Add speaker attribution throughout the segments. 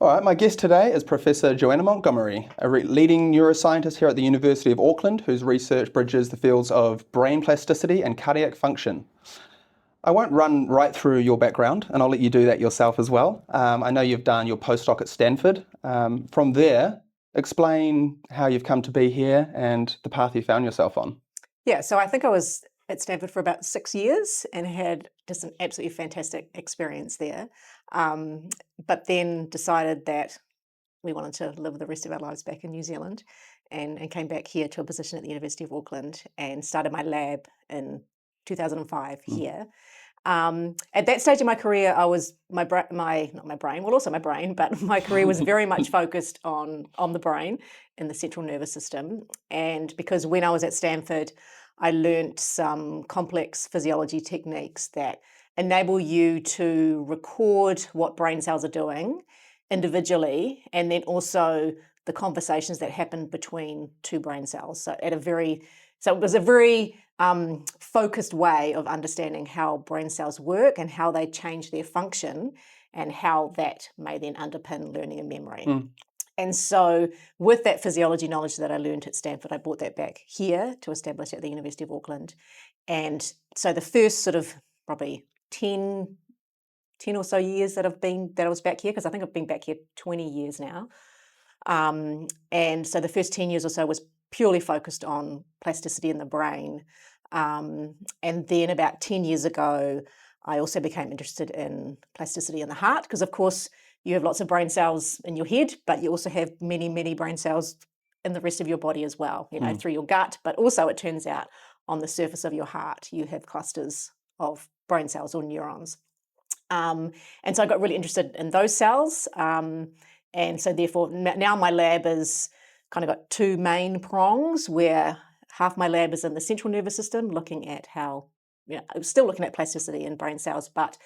Speaker 1: All right, my guest today is Professor Johanna Montgomery, a leading neuroscientist here at the University of Auckland, whose research bridges the fields of brain plasticity and cardiac function. I won't run right through your background, and I'll let you do that yourself as well. I know you've done your postdoc at Stanford. From there, explain how you've come to be here and the path you found yourself on.
Speaker 2: Yeah, so I think I was at Stanford for about 6 years and had just an absolutely fantastic experience there. But then decided that we wanted to live the rest of our lives back in New Zealand and came back here to a position at the University of Auckland and started my lab in 2005 here. At that stage of my career, I was my brain, but my career was very much focused on the brain and the central nervous system. And because when I was at Stanford, I learnt some complex physiology techniques that enable you to record what brain cells are doing individually, and then also the conversations that happen between two brain cells. So it was a very focused way of understanding how brain cells work and how they change their function and how that may then underpin learning and memory. And so with that physiology knowledge that I learned at Stanford, I brought that back here to establish at the University of Auckland. And so the first sort of probably 10 or so years that I was back here, because I think I've been back here 20 years now. And so the first 10 years or so was purely focused on plasticity in the brain. And then about 10 years ago, I also became interested in plasticity in the heart, because of course you have lots of brain cells in your head, but you also have many, many brain cells in the rest of your body as well, through your gut. But also it turns out on the surface of your heart, you have clusters of brain cells or neurons. And so I got really interested in those cells. And so therefore now my lab is kind of got two main prongs, where half my lab is in the central nervous system, looking at how, still looking at plasticity in brain cells, but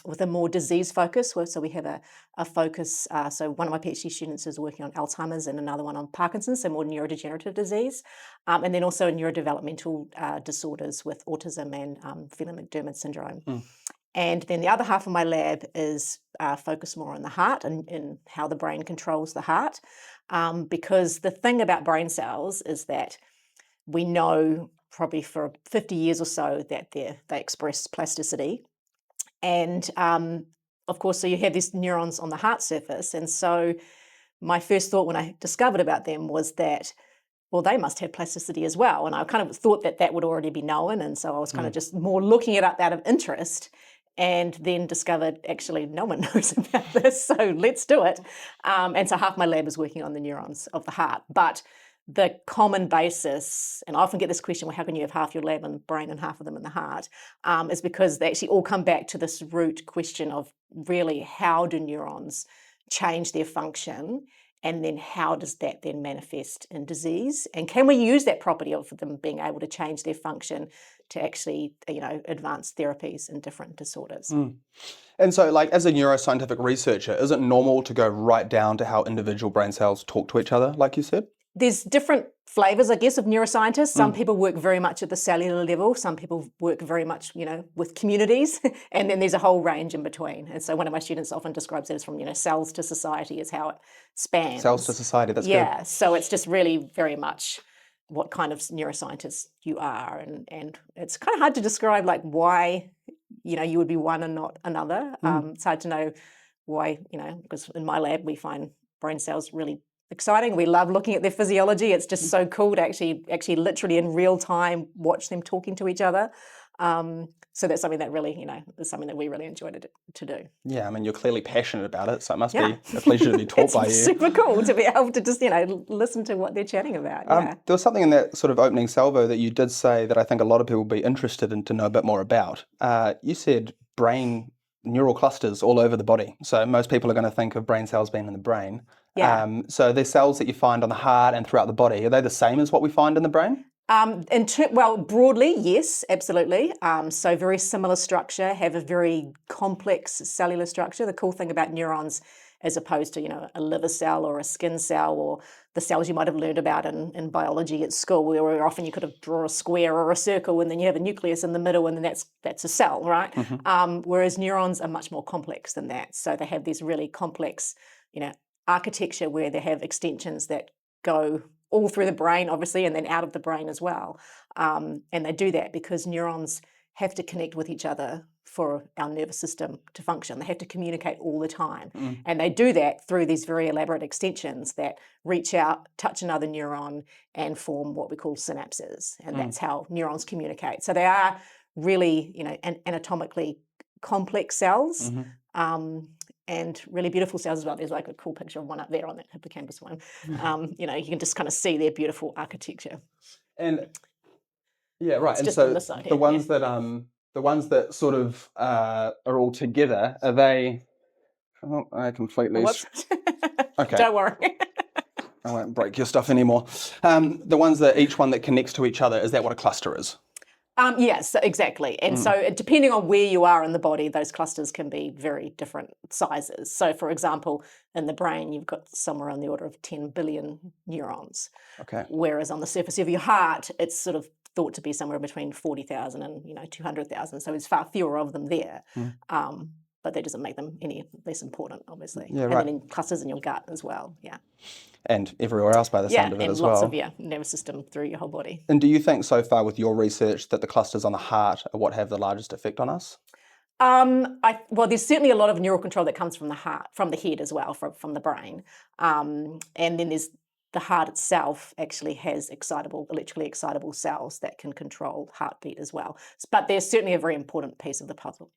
Speaker 2: with a more disease focus. So we have a focus. So one of my PhD students is working on Alzheimer's and another one on Parkinson's, so more neurodegenerative disease. And then also neurodevelopmental disorders with autism and Phelan-McDermid syndrome. And then the other half of my lab is focused more on the heart and how the brain controls the heart. Because the thing about brain cells is that we know probably for 50 years or so that they express plasticity. And of course, so you have these neurons on the heart surface. And so my first thought when I discovered about them was that, well, they must have plasticity as well. And I kind of thought that would already be known. And so I was kind of just more looking it up out of interest, and then discovered actually no one knows about this, so let's do it. And so half my lab is working on the neurons of the heart. But the common basis, and I often get this question, well, how can you have half your lab in the brain and half of them in the heart, is because they actually all come back to this root question of really how do neurons change their function, and then how does that then manifest in disease? And can we use that property of them being able to change their function to actually, advance therapies in different disorders?
Speaker 1: And so, as a neuroscientific researcher, is it normal to go right down to how individual brain cells talk to each other, like you said?
Speaker 2: There's different flavors, I guess, of neuroscientists. Some people work very much at the cellular level. Some people work very much, with communities. And then there's a whole range in between. And so one of my students often describes it as from, cells to society is how it spans.
Speaker 1: Cells to society, that's good.
Speaker 2: Yeah, so it's just really very much what kind of neuroscientist you are. And it's kind of hard to describe why, you would be one and not another. It's hard to know why, because in my lab we find brain cells really exciting. We love looking at their physiology. It's just so cool to actually literally in real time watch them talking to each other. So that's something that really, is something that we really enjoy to do.
Speaker 1: Yeah, I mean, you're clearly passionate about it, so it must be a pleasure to be taught by you.
Speaker 2: It's super cool to be able to just, listen to what they're chatting about.
Speaker 1: There was something in that sort of opening salvo that you did say that I think a lot of people would be interested in to know a bit more about. You said brain neural clusters all over the body. So most people are going to think of brain cells being in the brain.
Speaker 2: Yeah.
Speaker 1: So the cells that you find on the heart and throughout the body, are they the same as what we find in the brain?
Speaker 2: Broadly, yes, absolutely. So very similar structure, have a very complex cellular structure. The cool thing about neurons, as opposed to, a liver cell or a skin cell or the cells you might have learned about in biology at school, where often you could have draw a square or a circle and then you have a nucleus in the middle and then that's a cell, right? Whereas neurons are much more complex than that. So they have these really complex architecture where they have extensions that go all through the brain, obviously, and then out of the brain as well. And they do that because neurons have to connect with each other for our nervous system to function. They have to communicate all the time. And they do that through these very elaborate extensions that reach out, touch another neuron, and form what we call synapses. And that's how neurons communicate. So they are really, anatomically complex cells. And really beautiful cells as well. There's like a cool picture of one up there on that hippocampus one. You can just kind of see their beautiful architecture.
Speaker 1: And yeah, right.
Speaker 2: It's
Speaker 1: and
Speaker 2: just
Speaker 1: so
Speaker 2: on this side
Speaker 1: the
Speaker 2: here,
Speaker 1: ones that the ones that sort of are all together, are they? Oh, I completely. Okay.
Speaker 2: Don't worry.
Speaker 1: I won't break your stuff anymore. The ones that each one that connects to each other, is that what a cluster is?
Speaker 2: Yes, exactly. And so depending on where you are in the body, those clusters can be very different sizes. So for example, in the brain, you've got somewhere on the order of 10 billion neurons.
Speaker 1: Okay.
Speaker 2: Whereas on the surface of your heart, it's sort of thought to be somewhere between 40,000 and 200,000. So there's far fewer of them there. But that doesn't make them any less important, obviously.
Speaker 1: Yeah,
Speaker 2: and
Speaker 1: right.
Speaker 2: then in clusters in your gut as well. Yeah.
Speaker 1: And everywhere else by the sound of it as well.
Speaker 2: And lots of nervous system through your whole body.
Speaker 1: And do you think so far with your research that the clusters on the heart are what have the largest effect on us?
Speaker 2: Well, there's certainly a lot of neural control that comes from the heart, from the head as well, from the brain. And then there's the heart itself actually has electrically excitable cells that can control heartbeat as well. But they're certainly a very important piece of the puzzle.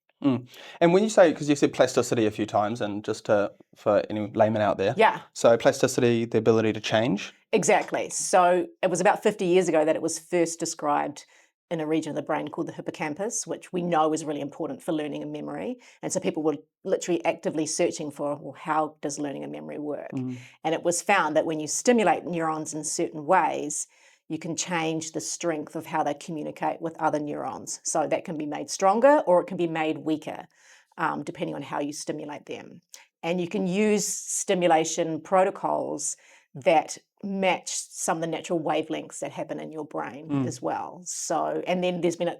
Speaker 1: And when you say, because you said plasticity a few times, and just for any layman out there.
Speaker 2: Yeah.
Speaker 1: So plasticity, the ability to change?
Speaker 2: Exactly. So it was about 50 years ago that it was first described in a region of the brain called the hippocampus, which we know is really important for learning and memory. And so people were literally actively searching for, well, how does learning and memory work? And it was found that when you stimulate neurons in certain ways, you can change the strength of how they communicate with other neurons. So that can be made stronger or it can be made weaker, depending on how you stimulate them. And you can use stimulation protocols that match some of the natural wavelengths that happen in your brain as well. So, and then there's been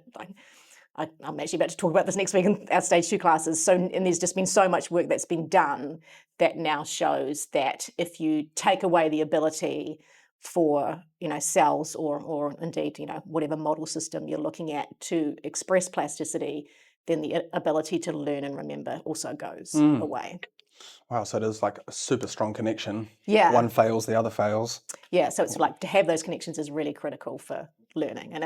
Speaker 2: I'm actually about to talk about this next week in our stage 2 classes. So, and there's just been so much work that's been done that now shows that if you take away the ability for cells or indeed whatever model system you're looking at to express plasticity, then the ability to learn and remember also goes away. Wow,
Speaker 1: so it is like a super strong connection.
Speaker 2: Yeah.
Speaker 1: One fails, the other fails.
Speaker 2: Yeah, so it's like to have those connections is really critical for learning. And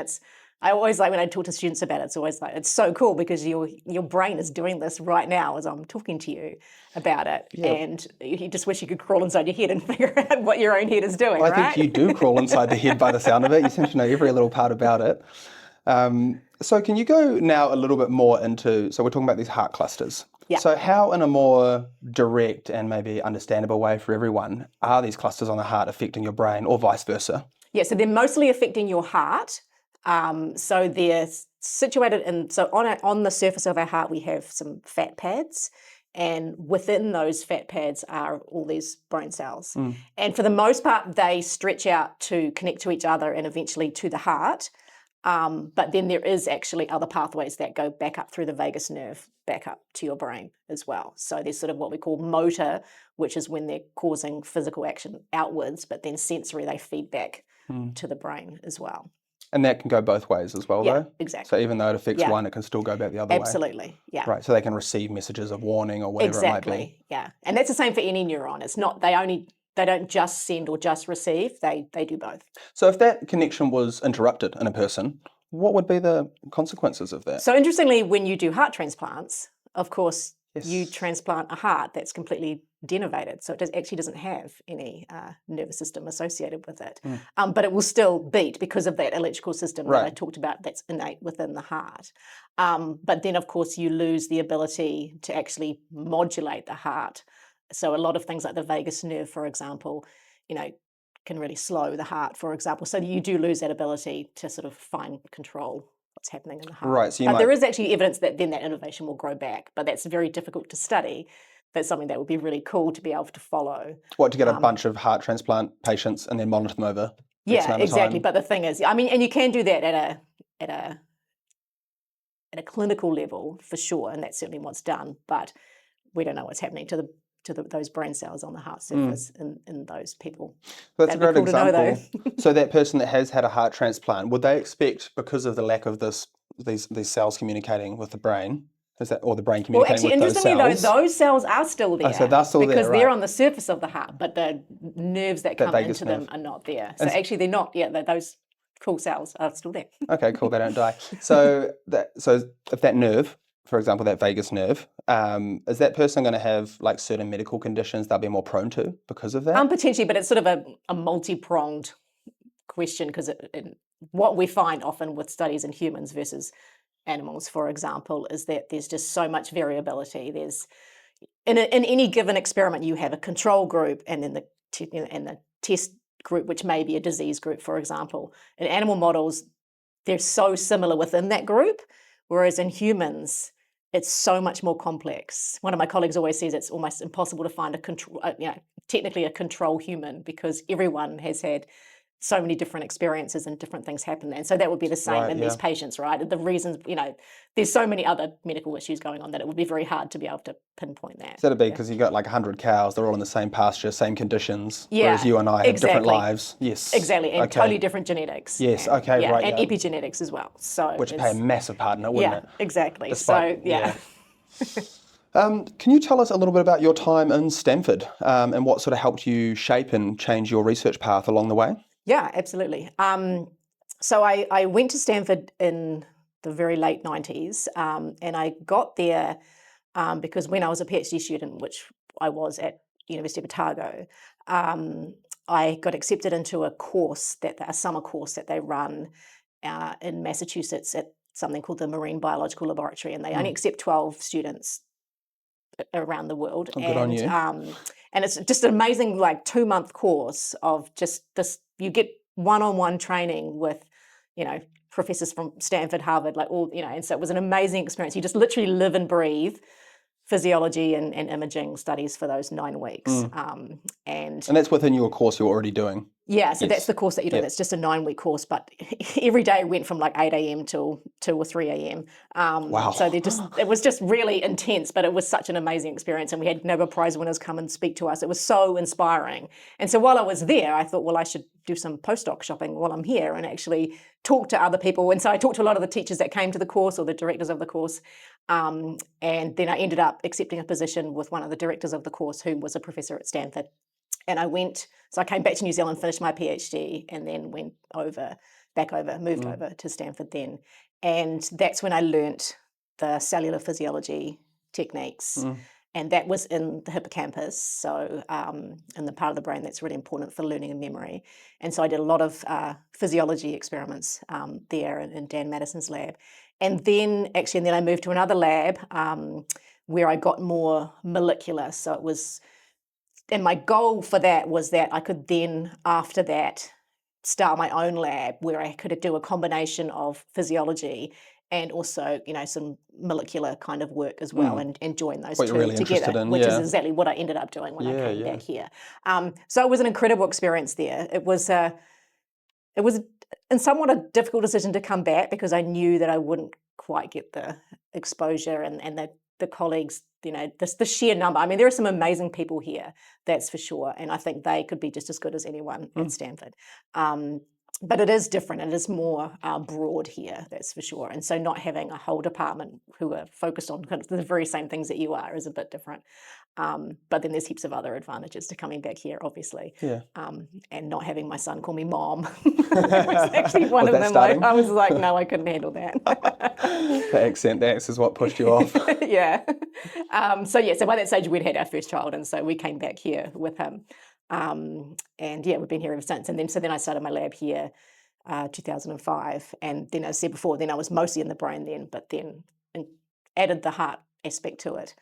Speaker 2: I always like when I talk to students about it, it's always like, it's so cool because your brain is doing this right now as I'm talking to you about it. Yeah. And you just wish you could crawl inside your head and figure out what your own head is doing,
Speaker 1: well, I think you do crawl inside the head by the sound of it. You seem to know every little part about it. So can you go now a little bit more into, so we're talking about these heart clusters.
Speaker 2: Yeah.
Speaker 1: So how, in a more direct and maybe understandable way for everyone, are these clusters on the heart affecting your brain or vice versa?
Speaker 2: Yeah, so they're mostly affecting your heart. So they're situated on the surface of our heart, we have some fat pads. And within those fat pads are all these brain cells. And for the most part, they stretch out to connect to each other and eventually to the heart. But then there is actually other pathways that go back up through the vagus nerve, back up to your brain as well. So there's sort of what we call motor, which is when they're causing physical action outwards, but then sensory, they feed back to the brain as well.
Speaker 1: And that can go both ways as well, though?
Speaker 2: Exactly.
Speaker 1: So even though it affects one, it can still go back the other way?
Speaker 2: Absolutely, yeah.
Speaker 1: Right, so they can receive messages of warning or whatever it might be?
Speaker 2: Exactly, yeah. And that's the same for any neuron. It's not, they don't just send or just receive, they do both.
Speaker 1: So if that connection was interrupted in a person, what would be the consequences of that?
Speaker 2: So interestingly, when you do heart transplants, of course, you transplant a heart that's completely denervated. So it actually doesn't have any nervous system associated with it. But it will still beat because of that electrical system that I talked about that's innate within the heart. But then, of course, you lose the ability to actually modulate the heart. So a lot of things like the vagus nerve, for example, can really slow the heart, for example. So you do lose that ability to sort of fine control what's happening in the heart.
Speaker 1: Right. So
Speaker 2: there is actually evidence that then that innervation will grow back, but that's very difficult to study. That's something that would be really cool to be able to follow.
Speaker 1: What, to get a bunch of heart transplant patients and then monitor them over?
Speaker 2: Yeah, exactly. But the thing is, I mean, and you can do that at a clinical level for sure, and that's certainly what's done. But we don't know what's happening to the to those brain cells on the heart surface in those people.
Speaker 1: That's a
Speaker 2: That'd be
Speaker 1: great
Speaker 2: cool to know,
Speaker 1: example.
Speaker 2: though.
Speaker 1: So that person that has had a heart transplant, would they expect, because of the lack of these cells communicating with the brain, or the brain
Speaker 2: Well,
Speaker 1: communicating
Speaker 2: actually,
Speaker 1: with those
Speaker 2: interestingly,
Speaker 1: cells?
Speaker 2: those cells are still there.
Speaker 1: Oh, so they're still there,
Speaker 2: because they're
Speaker 1: right.
Speaker 2: on the surface of the heart, but the nerves that come
Speaker 1: vagus
Speaker 2: into them
Speaker 1: nerve.
Speaker 2: are not there. So actually, they're not. Yeah, those cool cells are still there.
Speaker 1: Okay, cool. They don't die. So if that nerve, for example, that vagus nerve, is that person going to have like certain medical conditions they'll be more prone to because of that?
Speaker 2: Potentially, but it's sort of a multi-pronged question, because what we find often with studies in humans versus animals, for example, is that there's just so much variability. There's in any given experiment, you have a control group and then the test group, which may be a disease group, for example. In animal models, they're so similar within that group, whereas in humans, it's so much more complex. One of my colleagues always says it's almost impossible to find technically a control human, because everyone has had so many different experiences and different things happen. And so that would be the same in these patients, right? The reasons, there's so many other medical issues going on that it would be very hard to be able to pinpoint that.
Speaker 1: So that'd be because you've got like 100 cows, they're all in the same pasture, same conditions, whereas
Speaker 2: Yeah,
Speaker 1: you and I have different
Speaker 2: exactly.
Speaker 1: lives. Yes.
Speaker 2: Exactly, and totally different genetics.
Speaker 1: Yes,
Speaker 2: and,
Speaker 1: okay, right,
Speaker 2: and
Speaker 1: yeah.
Speaker 2: epigenetics as well. So
Speaker 1: Which play a massive part in it, wouldn't it?
Speaker 2: Exactly.
Speaker 1: Despite-
Speaker 2: So, yeah.
Speaker 1: Can you tell us a little bit about your time in Stanford and what sort of helped you shape and change your research path along the way?
Speaker 2: Yeah, absolutely. So I went to Stanford in the very late 90s, and I got there because when I was a PhD student, which I was at University of Otago, I got accepted into a summer course that they run in Massachusetts at something called the Marine Biological Laboratory, and they only accept 12 students around the world.
Speaker 1: Oh, good on you.
Speaker 2: And it's just an amazing 2-month course of just this. You get one-on-one training with, professors from Stanford, Harvard, and so it was an amazing experience. You just literally live and breathe physiology and imaging studies for those 9 weeks. And
Speaker 1: that's within your course you're already doing?
Speaker 2: Yeah, so that's the course that you're doing. It's just a 9-week course, but every day went from 8 a.m. till 2 or 3 a.m.
Speaker 1: Wow.
Speaker 2: So it was just really intense, but it was such an amazing experience. And we had Nobel Prize winners come and speak to us. It was so inspiring. And so while I was there, I thought, well, I should do some postdoc shopping while I'm here and actually talk to other people. And so I talked to a lot of the teachers that came to the course or the directors of the course. And then I ended up accepting a position with one of the directors of the course who was a professor at Stanford. And I came back to New Zealand, finished my PhD, and then moved over to Stanford then. And that's when I learnt the cellular physiology techniques. And that was in the hippocampus, so in the part of the brain that's really important for learning and memory. And so I did a lot of physiology experiments there in Dan Madison's lab. And then I moved to another lab where I got more molecular. So it was... And my goal for that was that I could then, after that, start my own lab where I could do a combination of physiology and also, some molecular kind of work as well, and join those two
Speaker 1: really
Speaker 2: together, which is exactly what I ended up doing when I came back here. So it was an incredible experience there. It was in somewhat a difficult decision to come back because I knew that I wouldn't quite get the exposure and the colleagues, the sheer number. I mean, there are some amazing people here, that's for sure. And I think they could be just as good as anyone at Stanford. But it is different. It is more broad here, that's for sure. And so not having a whole department who are focused on kind of the very same things that you are is a bit different. But then there's heaps of other advantages to coming back here, obviously.
Speaker 1: Yeah.
Speaker 2: And not having my son call me mom. That was actually one of them. I was like, no, I couldn't handle that.
Speaker 1: The accent, that is what pushed you off.
Speaker 2: Yeah. So by that stage we'd had our first child, and so we came back here with him. And we've been here ever since. And then I started my lab here 2005. And then, as I said before, then I was mostly in the brain then, but then added the heart aspect to it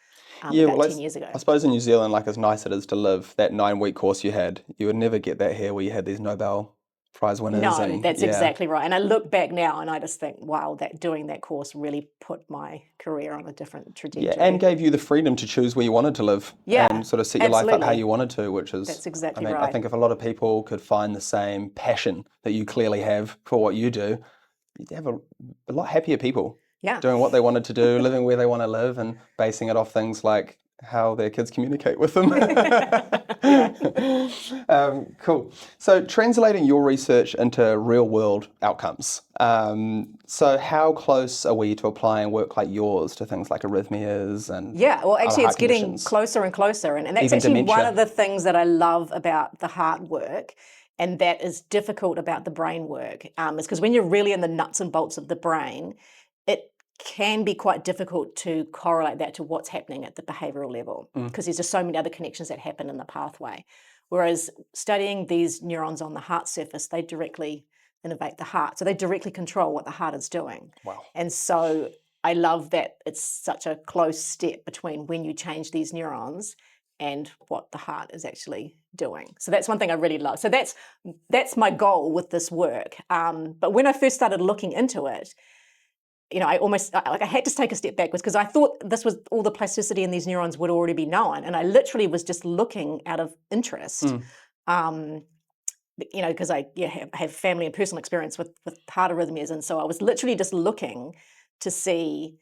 Speaker 2: about 10 years ago.
Speaker 1: I suppose in New Zealand, as nice it is to live, that 9-week course you had, you would never get that here where you had these Nobel Prize winners.
Speaker 2: No, that's exactly right. And I look back now and I just think, wow, doing that course really put my career on a different trajectory.
Speaker 1: Yeah, and gave you the freedom to choose where you wanted to live and sort of set your life up how you wanted to, which is...
Speaker 2: That's exactly
Speaker 1: right.
Speaker 2: I
Speaker 1: think if a lot of people could find the same passion that you clearly have for what you do, you'd have a lot happier people.
Speaker 2: Yeah.
Speaker 1: Doing what they wanted to do, living where they want to live, and basing it off things like how their kids communicate with them. Cool. So translating your research into real world outcomes. So how close are we to applying work like yours to things like arrhythmias and
Speaker 2: Well,
Speaker 1: other
Speaker 2: actually,
Speaker 1: heart
Speaker 2: it's getting
Speaker 1: conditions?
Speaker 2: closer and closer. And that's
Speaker 1: Even
Speaker 2: actually one
Speaker 1: dementia.
Speaker 2: of the things that I love about the heart work, and that is difficult about the brain work, is because when you're really in the nuts and bolts of the brain, it can be quite difficult to correlate that to what's happening at the behavioral level, because there's just so many other connections that happen in the pathway. Whereas studying these neurons on the heart surface, they directly innervate the heart. So they directly control what the heart is doing.
Speaker 1: Wow.
Speaker 2: And so I love that it's such a close step between when you change these neurons and what the heart is actually doing. So that's one thing I really love. So that's my goal with this work. But when I first started looking into it, I had to take a step backwards, because I thought this was all the plasticity in these neurons would already be known, and I literally was just looking out of interest. Because I have family and personal experience with heart arrhythmias, and so I was literally just looking to see,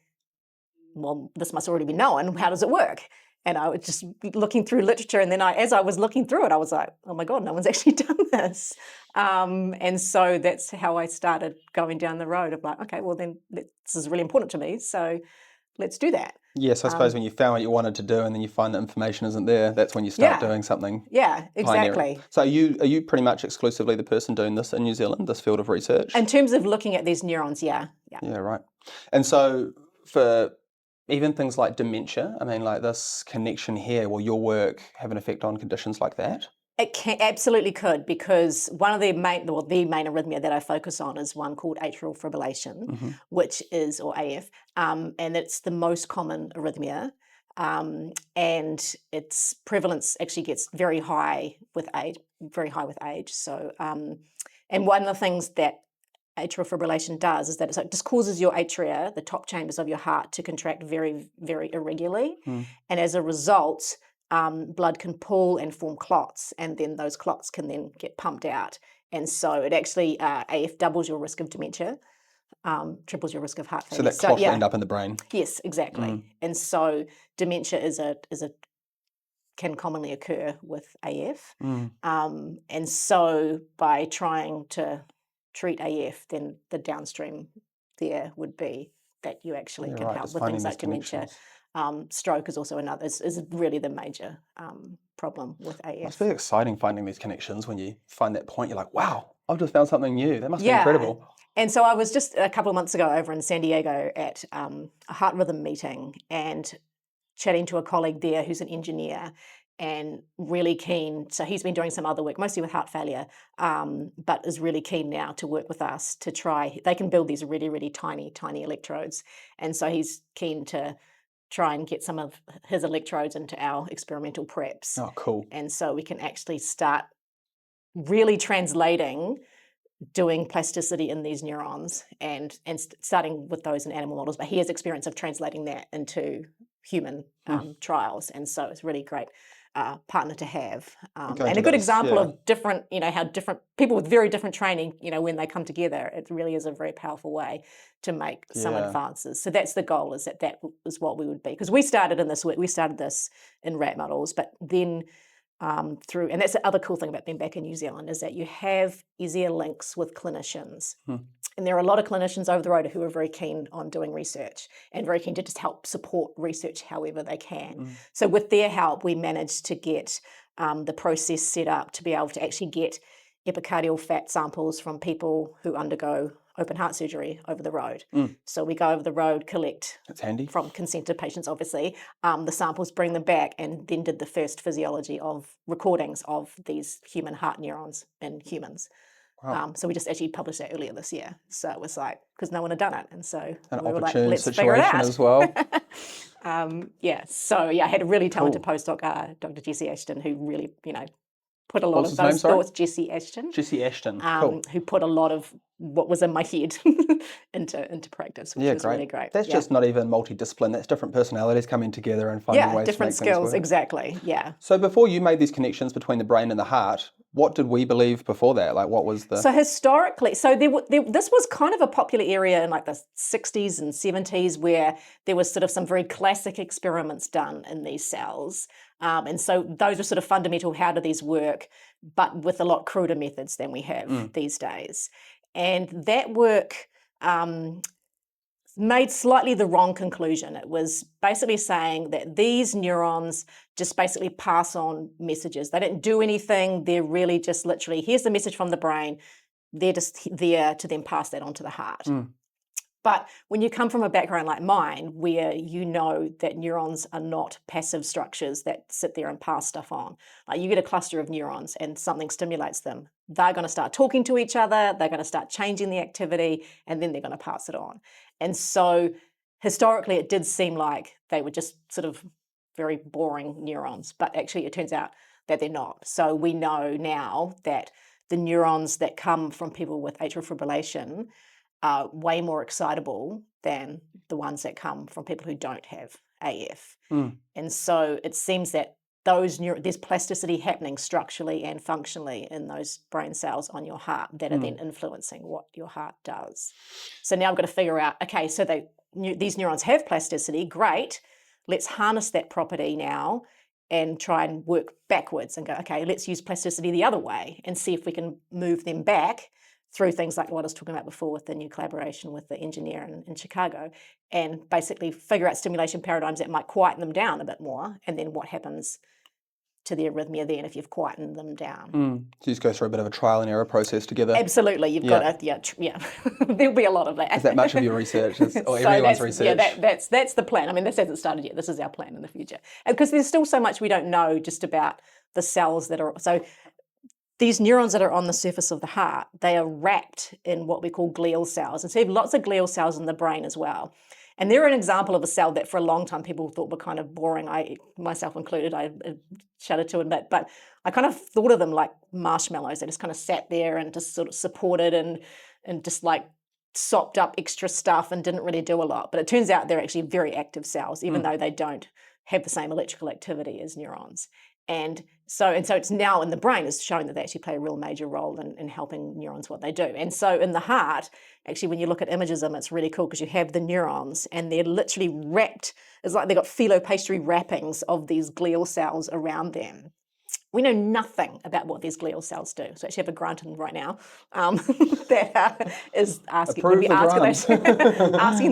Speaker 2: well, this must already be known. How does it work? And I was just looking through literature, and then as I was looking through it, I was like, oh my God, no one's actually done this. And so that's how I started going down the road of like, okay, well then this is really important to me, so let's do that.
Speaker 1: Yes, I suppose when you found what you wanted to do and then you find that information isn't there, that's when you start doing something.
Speaker 2: Yeah, exactly.
Speaker 1: Pioneering. So are you pretty much exclusively the person doing this in New Zealand, this field of research?
Speaker 2: In terms of looking at these neurons, yeah.
Speaker 1: Yeah, right. And so for even things like dementia, I mean, like this connection here, will your work have an effect on conditions like that?
Speaker 2: It absolutely could, because one of the main arrhythmia that I focus on is one called atrial fibrillation, which is, or AF, and it's the most common arrhythmia, and its prevalence actually gets very high with age. So, and one of the things that atrial fibrillation does is that it just causes your atria, the top chambers of your heart, to contract very, very irregularly, and as a result, blood can pool and form clots, and then those clots can then get pumped out. And so it actually, AF doubles your risk of dementia, triples your risk of heart failure.
Speaker 1: So that clot will end up in the brain.
Speaker 2: Yes, exactly. And so dementia can commonly occur with AF. And so by trying to treat AF, then the downstream there would be that you actually can help with things like dementia. Stroke is also another, is really the major problem with AF.
Speaker 1: It's very exciting finding these connections when you find that point. You're like, wow, I've just found something new. That must be incredible.
Speaker 2: And so I was just a couple of months ago over in San Diego at a heart rhythm meeting and chatting to a colleague there who's an engineer and really keen. So he's been doing some other work, mostly with heart failure, but is really keen now to work with us to try. They can build these really, really tiny, tiny electrodes. And so he's keen to try and get some of his electrodes into our experimental preps.
Speaker 1: Oh, cool.
Speaker 2: And so we can actually start really translating, doing plasticity in these neurons and starting with those in animal models. But he has experience of translating that into human trials. And so it's really great partner to have. And a good example of different, how different people with very different training, when they come together, it really is a very powerful way to make some advances. So that's the goal, is that is what we would be. Because we started in this work, we started this in rat models, but then and that's the other cool thing about being back in New Zealand, is that you have easier links with clinicians. And there are a lot of clinicians over the road who are very keen on doing research and very keen to just help support research however they can. So with their help, we managed to get the process set up to be able to actually get epicardial fat samples from people who undergo open heart surgery over the road. So we go over the road, collect,
Speaker 1: that's handy,
Speaker 2: from consented patients obviously, the samples, bring them back, and then did the first physiology of recordings of these human heart neurons in humans. Wow. So we just actually published that earlier this year. So it was like, because no one had done it, and so we were like, let's figure it out
Speaker 1: as well.
Speaker 2: So I had a really talented postdoc, Dr. Jessie Ashton, who really, put a lot of those thoughts. Jessie Ashton.
Speaker 1: Jessie Ashton, cool.
Speaker 2: Who put a lot of what was in my head into practice, which was really great.
Speaker 1: That's just not even multidiscipline. That's different personalities coming together and finding ways
Speaker 2: different
Speaker 1: to make
Speaker 2: skills,
Speaker 1: things work.
Speaker 2: exactly. Yeah.
Speaker 1: So before you made these connections between the brain and the heart, what did we believe before that? Like, what was the...
Speaker 2: So historically, this was kind of a popular area in like the 60s and 70s where there was sort of some very classic experiments done in these cells. And so those were sort of fundamental, how do these work, but with a lot cruder methods than we have these days. And that work made slightly the wrong conclusion. It was basically saying that these neurons just basically pass on messages. They don't do anything. They're really just literally, here's the message from the brain. They're just there to then pass that on to the heart. But when you come from a background like mine, where you know that neurons are not passive structures that sit there and pass stuff on, like you get a cluster of neurons and something stimulates them, they're going to start talking to each other, they're going to start changing the activity, and then they're going to pass it on. And so historically, it did seem like they were just sort of very boring neurons, but actually it turns out that they're not. So we know now that the neurons that come from people with atrial fibrillation are way more excitable than the ones that come from people who don't have AF. And so it seems that there's plasticity happening structurally and functionally in those brain cells on your heart that are then influencing what your heart does. So now I've got to figure out, okay, so these neurons have plasticity, great. Let's harness that property now and try and work backwards and go, okay, let's use plasticity the other way and see if we can move them back through things like what I was talking about before with the new collaboration with the engineer in Chicago, and basically figure out stimulation paradigms that might quieten them down a bit more, and then what happens to the arrhythmia then if you've quietened them down.
Speaker 1: So you just go through a bit of a trial and error process together.
Speaker 2: Absolutely, you've got to, there'll be a lot of that.
Speaker 1: Is that much of your research, or everyone's research?
Speaker 2: Yeah, that's the plan. I mean, this hasn't started yet. This is our plan in the future. Because there's still so much we don't know just about the cells that are, so these neurons that are on the surface of the heart, they are wrapped in what we call glial cells. And so you have lots of glial cells in the brain as well. And they're an example of a cell that for a long time people thought were kind of boring. I, myself included, I shuddered to admit, but I kind of thought of them like marshmallows. They just kind of sat there and just sort of supported and just like sopped up extra stuff and didn't really do a lot. But it turns out they're actually very active cells, even though they don't have the same electrical activity as neurons. And so it's now in the brain is showing that they actually play a real major role in helping neurons what they do. And so in the heart, actually, when you look at images of them, it's really cool because you have the neurons and they're literally wrapped. It's like they've got phyllo-pastry wrappings of these glial cells around them. We know nothing about what these glial cells do. So I actually have a grant in right now that is asking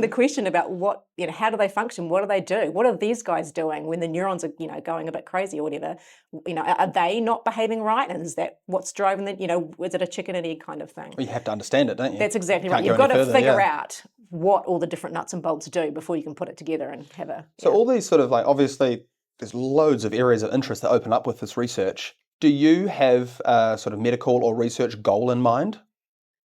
Speaker 2: the question about what, how do they function? What do they do? What are these guys doing when the neurons are, going a bit crazy or whatever? Are they not behaving right? And is that what's driving the, is it a chicken and egg kind of thing?
Speaker 1: Well, you have to understand it, don't you?
Speaker 2: That's exactly right. You've got to figure out what all the different nuts and bolts do before you can put it together and have a...
Speaker 1: So all these sort of obviously, there's loads of areas of interest that open up with this research. Do you have a sort of medical or research goal in mind?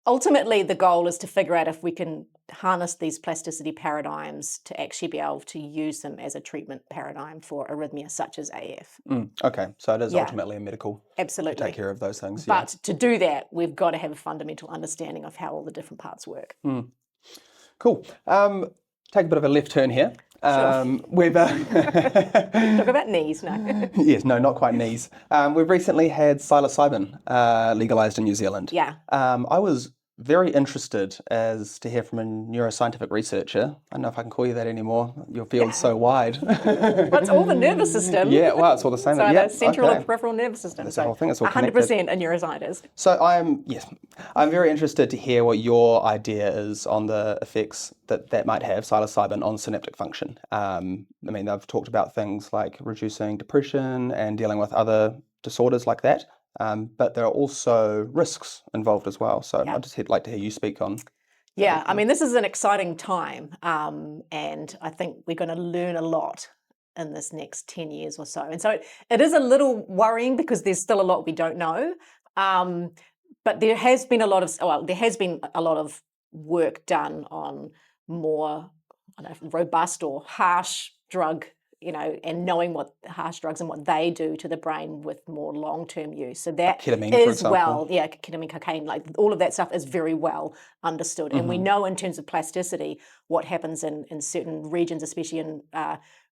Speaker 2: Ultimately, the goal is to figure out if we can harness these plasticity paradigms to actually be able to use them as a treatment paradigm for arrhythmia such as AF.
Speaker 1: Okay, so it is ultimately a medical
Speaker 2: Absolutely.
Speaker 1: to take care of those things.
Speaker 2: But to do that, we've got to have a fundamental understanding of how all the different parts work.
Speaker 1: Cool. Take a bit of a left turn here.
Speaker 2: Sure.
Speaker 1: We've
Speaker 2: talk about knees, no.
Speaker 1: Yes, no, not quite knees. We've recently had psilocybin legalised in New Zealand.
Speaker 2: Yeah.
Speaker 1: I was very interested to hear from a neuroscientific researcher. I don't know if I can call you that anymore. Your field's so wide.
Speaker 2: Well, it's all the nervous system.
Speaker 1: Yeah, well, it's all the same.
Speaker 2: So the central and peripheral nervous system.
Speaker 1: That's the whole thing. It's all
Speaker 2: 100% a neuroscientist.
Speaker 1: So I'm very interested to hear what your idea is on the effects that might have psilocybin on synaptic function. I've talked about things like reducing depression and dealing with other disorders like that. But there are also risks involved as well. So I'd just like to hear you speak on.
Speaker 2: Yeah, this is an exciting time. And I think we're going to learn a lot in this next 10 years or so. And so it is a little worrying because there's still a lot we don't know. But there has been a lot of work done on more robust or harsh drug and knowing what harsh drugs and what they do to the brain with more long-term use. So that
Speaker 1: ketamine, for
Speaker 2: is
Speaker 1: example.
Speaker 2: ketamine, cocaine, like all of that stuff is very well understood. And we know in terms of plasticity, what happens in certain regions, especially in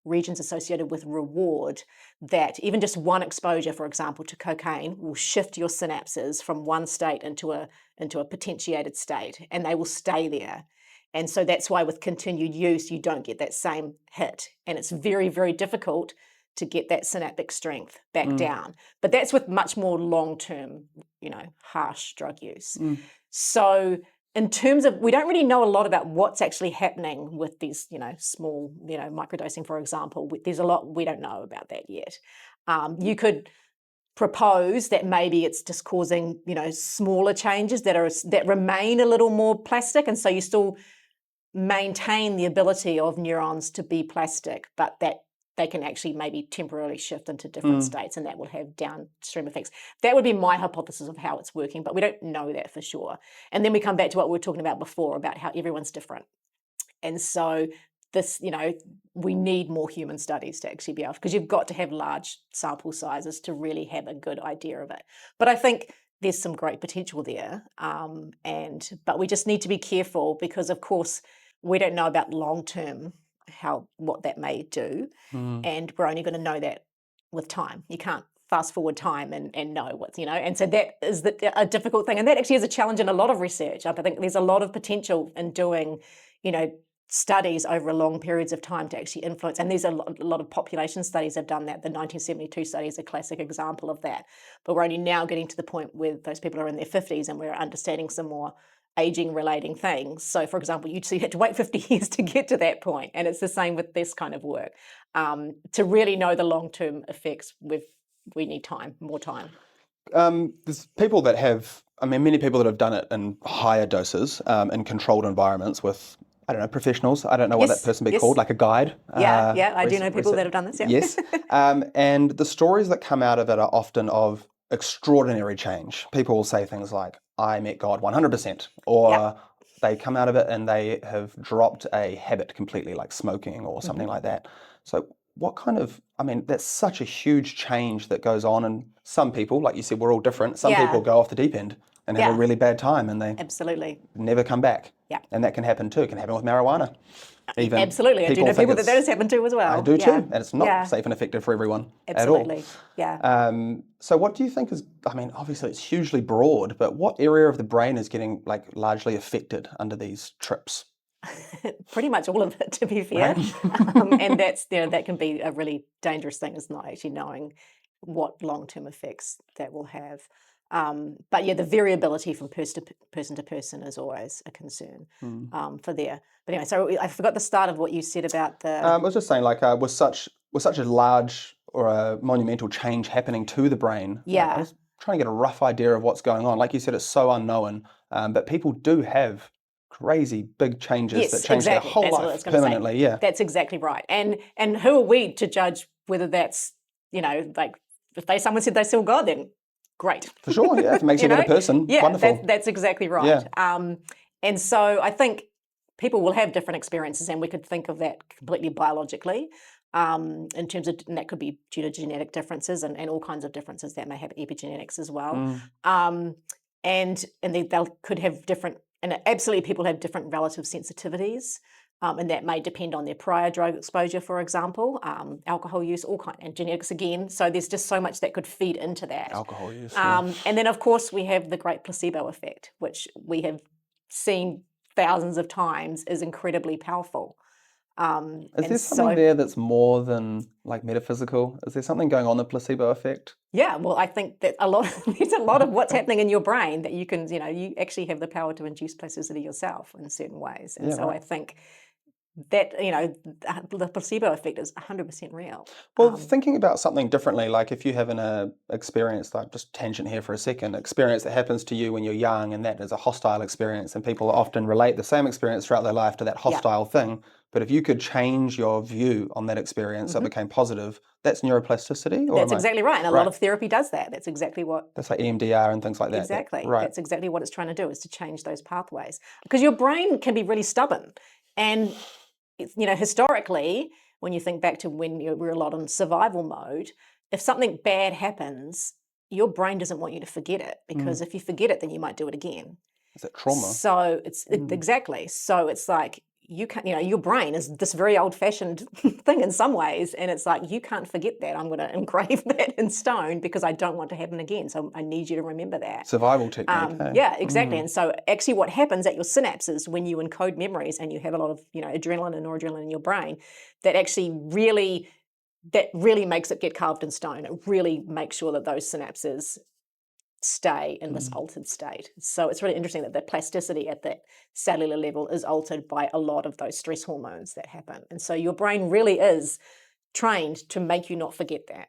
Speaker 2: regions associated with reward, that even just one exposure, for example, to cocaine will shift your synapses from one state into a potentiated state, and they will stay there. And so that's why with continued use, you don't get that same hit. And it's very, very difficult to get that synaptic strength back down. But that's with much more long-term, harsh drug use. So in terms of, we don't really know a lot about what's actually happening with these, small, microdosing, for example. There's a lot we don't know about that yet. You could propose that maybe it's just causing, smaller changes that remain a little more plastic, and so you still maintain the ability of neurons to be plastic, but that they can actually maybe temporarily shift into different states, and that will have downstream effects. That would be my hypothesis of how it's working, but we don't know that for sure. And then we come back to what we were talking about before, about how everyone's different. And so this, we need more human studies to actually be able, because you've got to have large sample sizes to really have a good idea of it. But I think there's some great potential there. But we just need to be careful, because of course we don't know about long-term what that may do. And we're only going to know that with time. You can't fast forward time and know what's, and so that is a difficult thing. And that actually is a challenge in a lot of research. I think there's a lot of potential in doing, studies over long periods of time to actually influence. And there's a lot of population studies have done that. The 1972 study is a classic example of that. But we're only now getting to the point where those people are in their 50s and we're understanding some more aging relating things. So for example, you had to wait 50 years to get to that point. And it's the same with this kind of work. To really know the long-term effects, we need time, more time.
Speaker 1: There's people that have, many people that have done it in higher doses, in controlled environments with, I don't know, professionals. I don't know what that person be called, like a guide.
Speaker 2: I do know people that have done this. Yeah.
Speaker 1: Yes. And the stories that come out of it are often of extraordinary change. People will say things like, I met God 100%, or they come out of it and they have dropped a habit completely, like smoking or something like that. So what kind of, that's such a huge change that goes on, and some people, like you said, we're all different. Some people go off the deep end and have a really bad time, and they
Speaker 2: absolutely
Speaker 1: never come back.
Speaker 2: Yeah.
Speaker 1: And that can happen too. It can happen with marijuana. Even
Speaker 2: absolutely. I do know people that has happened to as well.
Speaker 1: I do too. And it's not safe and effective for everyone
Speaker 2: absolutely.
Speaker 1: At all.
Speaker 2: Yeah.
Speaker 1: So what do you think is, obviously it's hugely broad, but what area of the brain is getting largely affected under these trips?
Speaker 2: Pretty much all of it, to be fair. Right. And that's that can be a really dangerous thing, is not actually knowing what long-term effects that will have. But the variability from person to person is always a concern for there. But anyway, so I forgot the start of what you said about the.
Speaker 1: I was just saying, with such a large or a monumental change happening to the brain.
Speaker 2: Yeah.
Speaker 1: I was trying to get a rough idea of what's going on. Like you said, it's so unknown, but people do have crazy big changes that change their whole life permanently. Yeah,
Speaker 2: that's exactly right. And who are we to judge whether that's if someone said they saw God, then great.
Speaker 1: For sure, yeah. If it makes you a better person, wonderful.
Speaker 2: That's exactly right. Yeah. And so I think people will have different experiences, and we could think of that completely biologically, in terms of, and that could be due to genetic differences and all kinds of differences that may have epigenetics as well. And they could have different, and absolutely people have different relative sensitivities. And that may depend on their prior drug exposure, for example, alcohol use, and genetics again. So there's just so much that could feed into that.
Speaker 1: Alcohol use.
Speaker 2: And then, of course, we have the great placebo effect, which we have seen thousands of times is incredibly powerful.
Speaker 1: Is there something there that's more than metaphysical? Is there something going on, the placebo effect?
Speaker 2: Yeah, well, I think that there's a lot of what's happening in your brain that you can, you actually have the power to induce plasticity yourself in certain ways. And I think that, the placebo effect is 100% real.
Speaker 1: Well, thinking about something differently, like if you have an experience, just tangent here for a second, experience that happens to you when you're young, and that is a hostile experience, and people often relate the same experience throughout their life to that hostile thing. But if you could change your view on that experience so it became positive, that's neuroplasticity?
Speaker 2: That's exactly right. And a lot of therapy does that. That's exactly what...
Speaker 1: That's like EMDR and things like that.
Speaker 2: Exactly.
Speaker 1: Right.
Speaker 2: That's exactly what it's trying to do, is to change those pathways. Because your brain can be really stubborn. And, historically, when you think back to when we're a lot in survival mode, if something bad happens, your brain doesn't want you to forget it, because if you forget it, then you might do it again.
Speaker 1: Is it trauma?
Speaker 2: So exactly. So it's like you can't, your brain is this very old-fashioned thing in some ways, and it's like you can't forget that. I'm going to engrave that in stone because I don't want to happen again. So I need you to remember that.
Speaker 1: Survival technique. Hey?
Speaker 2: Yeah, exactly. And so actually, what happens at your synapses when you encode memories and you have a lot of adrenaline and noradrenaline in your brain, that actually really makes it get carved in stone. It really makes sure that those synapses stay in this altered state. So it's really interesting that the plasticity at that cellular level is altered by a lot of those stress hormones that happen. And so your brain really is trained to make you not forget that.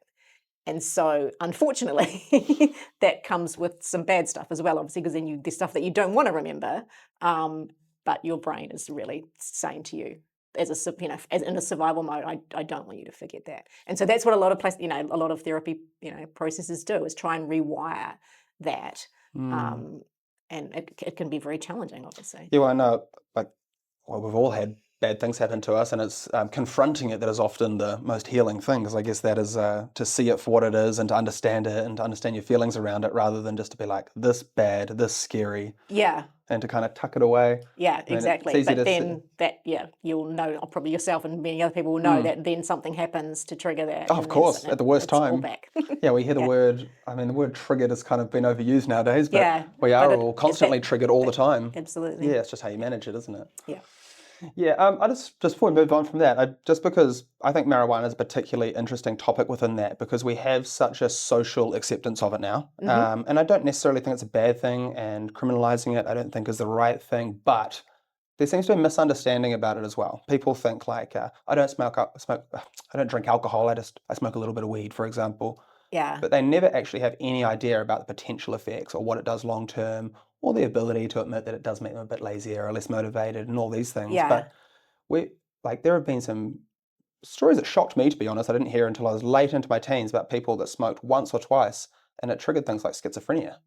Speaker 2: And so, unfortunately, that comes with some bad stuff as well, obviously, because then there's stuff that you don't want to remember, but your brain is really saying to you, as in a survival mode, I don't want you to forget that. And so that's what a lot of a lot of therapy processes do, is try and rewire that. And it can be very challenging, obviously.
Speaker 1: Yeah, well, I know, we've all had bad things happen to us, and it's confronting it that is often the most healing thing, because I guess that is to see it for what it is and to understand it and to understand your feelings around it, rather than just to be like, this bad, this scary.
Speaker 2: Yeah.
Speaker 1: And to kind of tuck it away.
Speaker 2: Yeah, exactly. But then you'll know, probably yourself and many other people will know that then something happens to trigger that.
Speaker 1: Oh, of course, at the worst time.
Speaker 2: All back.
Speaker 1: Yeah, we hear the word, the word triggered has kind of been overused nowadays, but we are all constantly triggered all the time.
Speaker 2: Absolutely.
Speaker 1: Yeah, it's just how you manage it, isn't it?
Speaker 2: Yeah.
Speaker 1: Yeah, I just before we move on from that, just because I think marijuana is a particularly interesting topic within that, because we have such a social acceptance of it now. And I don't necessarily think it's a bad thing, and criminalizing it I don't think is the right thing, but there seems to be a misunderstanding about it as well. People think like, I don't drink alcohol, I smoke a little bit of weed, for example.
Speaker 2: Yeah.
Speaker 1: But they never actually have any idea about the potential effects or what it does long term, or the ability to admit that it does make them a bit lazier or less motivated and all these things.
Speaker 2: Yeah.
Speaker 1: But there have been some stories that shocked me, to be honest. I didn't hear until I was late into my teens about people that smoked once or twice and it triggered things like schizophrenia.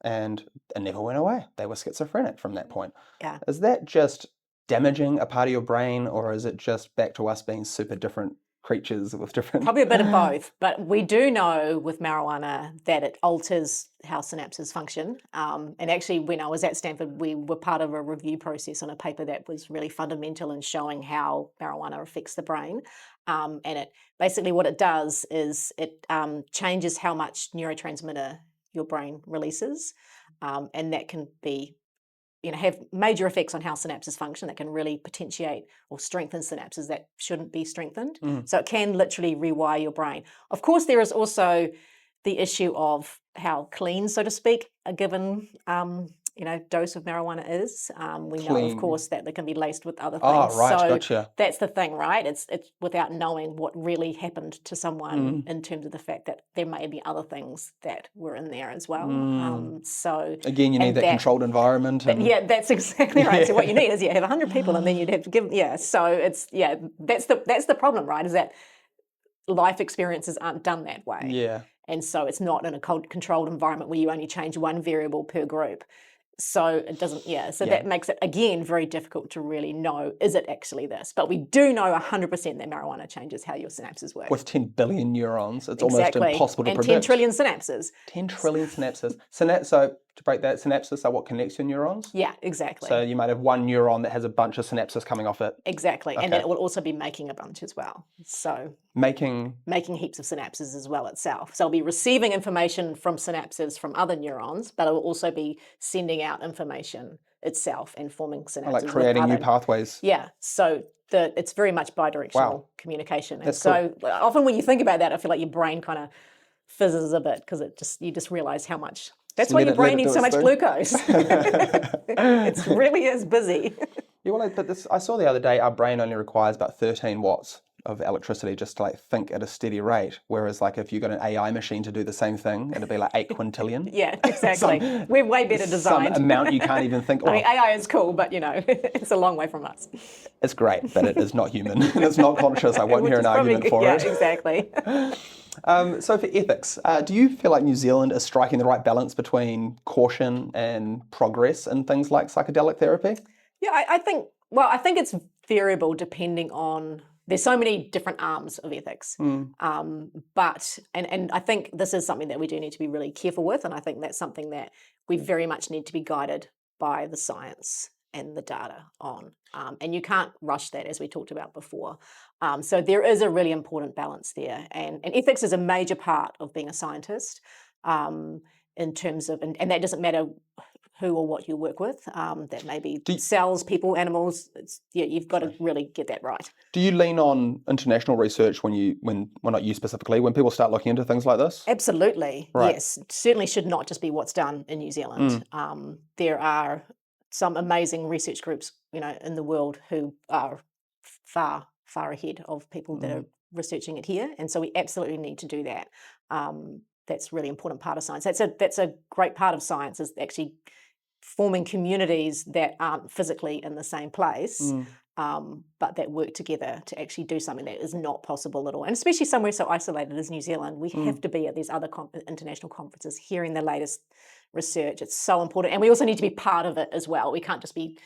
Speaker 1: And it never went away. They were schizophrenic from that point.
Speaker 2: Yeah.
Speaker 1: Is that just damaging a part of your brain, or is it just back to us being super different creatures with different...
Speaker 2: Probably a bit of both, but we do know with marijuana that it alters how synapses function. And actually, when I was at Stanford, we were part of a review process on a paper that was really fundamental in showing how marijuana affects the brain. And it basically what it does is it changes how much neurotransmitter your brain releases, and that can be have major effects on how synapses function. That can really potentiate or strengthen synapses that shouldn't be strengthened. So it can literally rewire your brain. Of course, there is also the issue of how clean, so to speak, a given dose of marijuana is. We know, of course, that they can be laced with other things.
Speaker 1: Oh, right,
Speaker 2: so
Speaker 1: gotcha.
Speaker 2: that's the thing, right? It's without knowing what really happened to someone in terms of the fact that there may be other things that were in there as well. So
Speaker 1: again, you need that controlled environment.
Speaker 2: Yeah, that's exactly right. So what you need is you have 100 people, and then you'd have to give. Yeah, so it's that's the problem, right? Is that life experiences aren't done that way.
Speaker 1: Yeah.
Speaker 2: And so it's not in a controlled environment where you only change one variable per group. So it doesn't, that makes it, again, very difficult to really know, is it actually this? But we do know 100% that marijuana changes how your synapses work.
Speaker 1: With 10 billion neurons, it's almost impossible to predict.
Speaker 2: And 10 trillion synapses.
Speaker 1: 10 trillion synapses. So to break that, synapses are what connects your neurons?
Speaker 2: Yeah, exactly.
Speaker 1: So you might have one neuron that has a bunch of synapses coming off it.
Speaker 2: Exactly. Okay. And then it will also be making a bunch as well. So
Speaker 1: making
Speaker 2: heaps of synapses as well itself. So it'll be receiving information from synapses from other neurons, but it will also be sending out information itself and forming synapses.
Speaker 1: Like creating new pathways.
Speaker 2: Yeah. So it's very much bidirectional communication. And so often when you think about that, I feel like your brain kind of fizzes a bit, because you just realize how much. That's why your brain needs so much glucose. It really is busy.
Speaker 1: Yeah, well, I saw the other day our brain only requires about 13 watts of electricity just to think at a steady rate. Whereas if you got an AI machine to do the same thing, it'd be like 8 quintillion.
Speaker 2: Yeah, exactly. We're way better designed.
Speaker 1: Some amount you can't even think of.
Speaker 2: I mean, AI is cool, but it's a long way from us.
Speaker 1: It's great, but it is not human. It's not conscious. I won't hear an argument for it.
Speaker 2: Yeah, exactly.
Speaker 1: So for ethics, do you feel like New Zealand is striking the right balance between caution and progress in things like psychedelic therapy?
Speaker 2: Yeah, I think it's variable depending on there's so many different arms of ethics. But I think this is something that we do need to be really careful with, and I think that's something that we very much need to be guided by the science and the data on. And you can't rush that, as we talked about before. So there is a really important balance there. And ethics is a major part of being a scientist, in terms of, and that doesn't matter who or what you work with. That may be cells, people, animals. You've got to really get that right.
Speaker 1: Do you lean on international research well, not you specifically, when people start looking into things like this?
Speaker 2: Absolutely,
Speaker 1: Right.
Speaker 2: yes. Certainly should not just be what's done in New Zealand. There are some amazing research groups, in the world who are far, far ahead of people that are researching it here, and so we absolutely need to do that. That's a really important part of science. That's a great part of science, is actually forming communities that aren't physically in the same place, but that work together to actually do something that is not possible at all. And especially somewhere so isolated as New Zealand, we have to be at these other international conferences, hearing the latest research. It's so important. And we also need to be part of it as well. We can't just be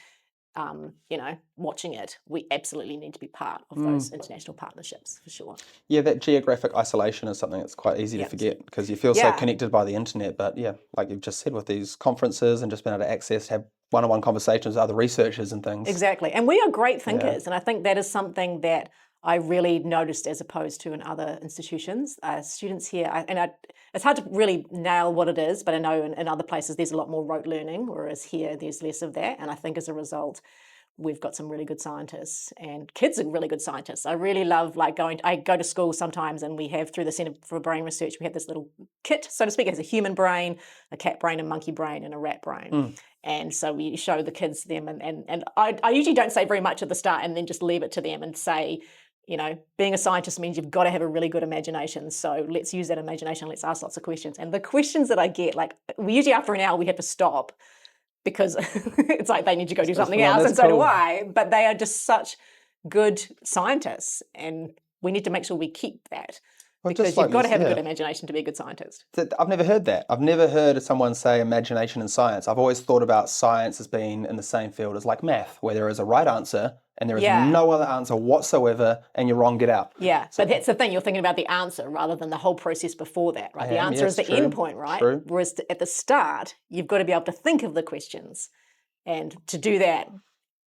Speaker 2: watching it. We absolutely need to be part of those international partnerships, for sure.
Speaker 1: Yeah, that geographic isolation is something that's quite easy to forget, because you feel so connected by the internet. But yeah, like you've just said, with these conferences and just being able to access, have one-on-one conversations with other researchers and things.
Speaker 2: Exactly. And we are great thinkers. And I think that is something that I really noticed as opposed to in other institutions. Students here, it's hard to really nail what it is, but I know in other places there's a lot more rote learning, whereas here there's less of that. And I think as a result, we've got some really good scientists, and kids are really good scientists. I really love I go to school sometimes, and we have, through the Centre for Brain Research, we have this little kit, so to speak. It has a human brain, a cat brain, a monkey brain, and a rat brain. And so we show the kids them, and I usually don't say very much at the start, and then just leave it to them and say, being a scientist means you've got to have a really good imagination. So let's use that imagination. Let's ask lots of questions. And the questions that I get, we usually after an hour, we have to stop, because it's like they need to go do something else, and so do I. But they are just such good scientists, and we need to make sure we keep that. Because you've got to have a good imagination to be a good scientist.
Speaker 1: I've never heard that. I've never heard someone say imagination and science. I've always thought about science as being in the same field as like math, where there is a right answer and there is no other answer whatsoever, and you're wrong, get out.
Speaker 2: Yeah, so that's the thing. You're thinking about the answer rather than the whole process before that, right? The answer is the end point, right?
Speaker 1: True.
Speaker 2: Whereas at the start, you've got to be able to think of the questions. And to do that,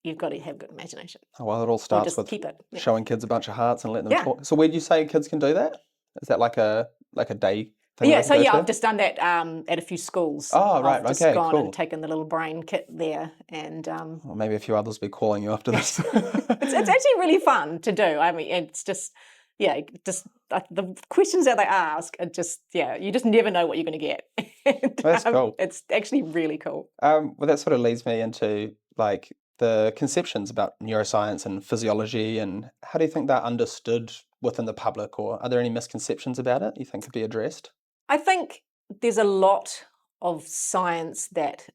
Speaker 2: you've got to have good imagination.
Speaker 1: Oh, well, it all starts with
Speaker 2: keep it.
Speaker 1: Showing kids a bunch of hearts and letting them talk. So where do you say kids can do that? Is that like a day thing?
Speaker 2: Yeah, I've just done that at a few schools.
Speaker 1: Oh, right,
Speaker 2: I've just gone and taken the little brain kit there, and
Speaker 1: well, maybe a few others will be calling you after this.
Speaker 2: it's actually really fun to do. I mean, it's just the questions that they ask are just you just never know what you're going to get. And,
Speaker 1: that's cool.
Speaker 2: It's actually really cool.
Speaker 1: Well, that sort of leads me into like the conceptions about neuroscience and physiology, and how do you think they're understood within the public, or are there any misconceptions about it you think could be addressed?
Speaker 2: I think there's a lot of science that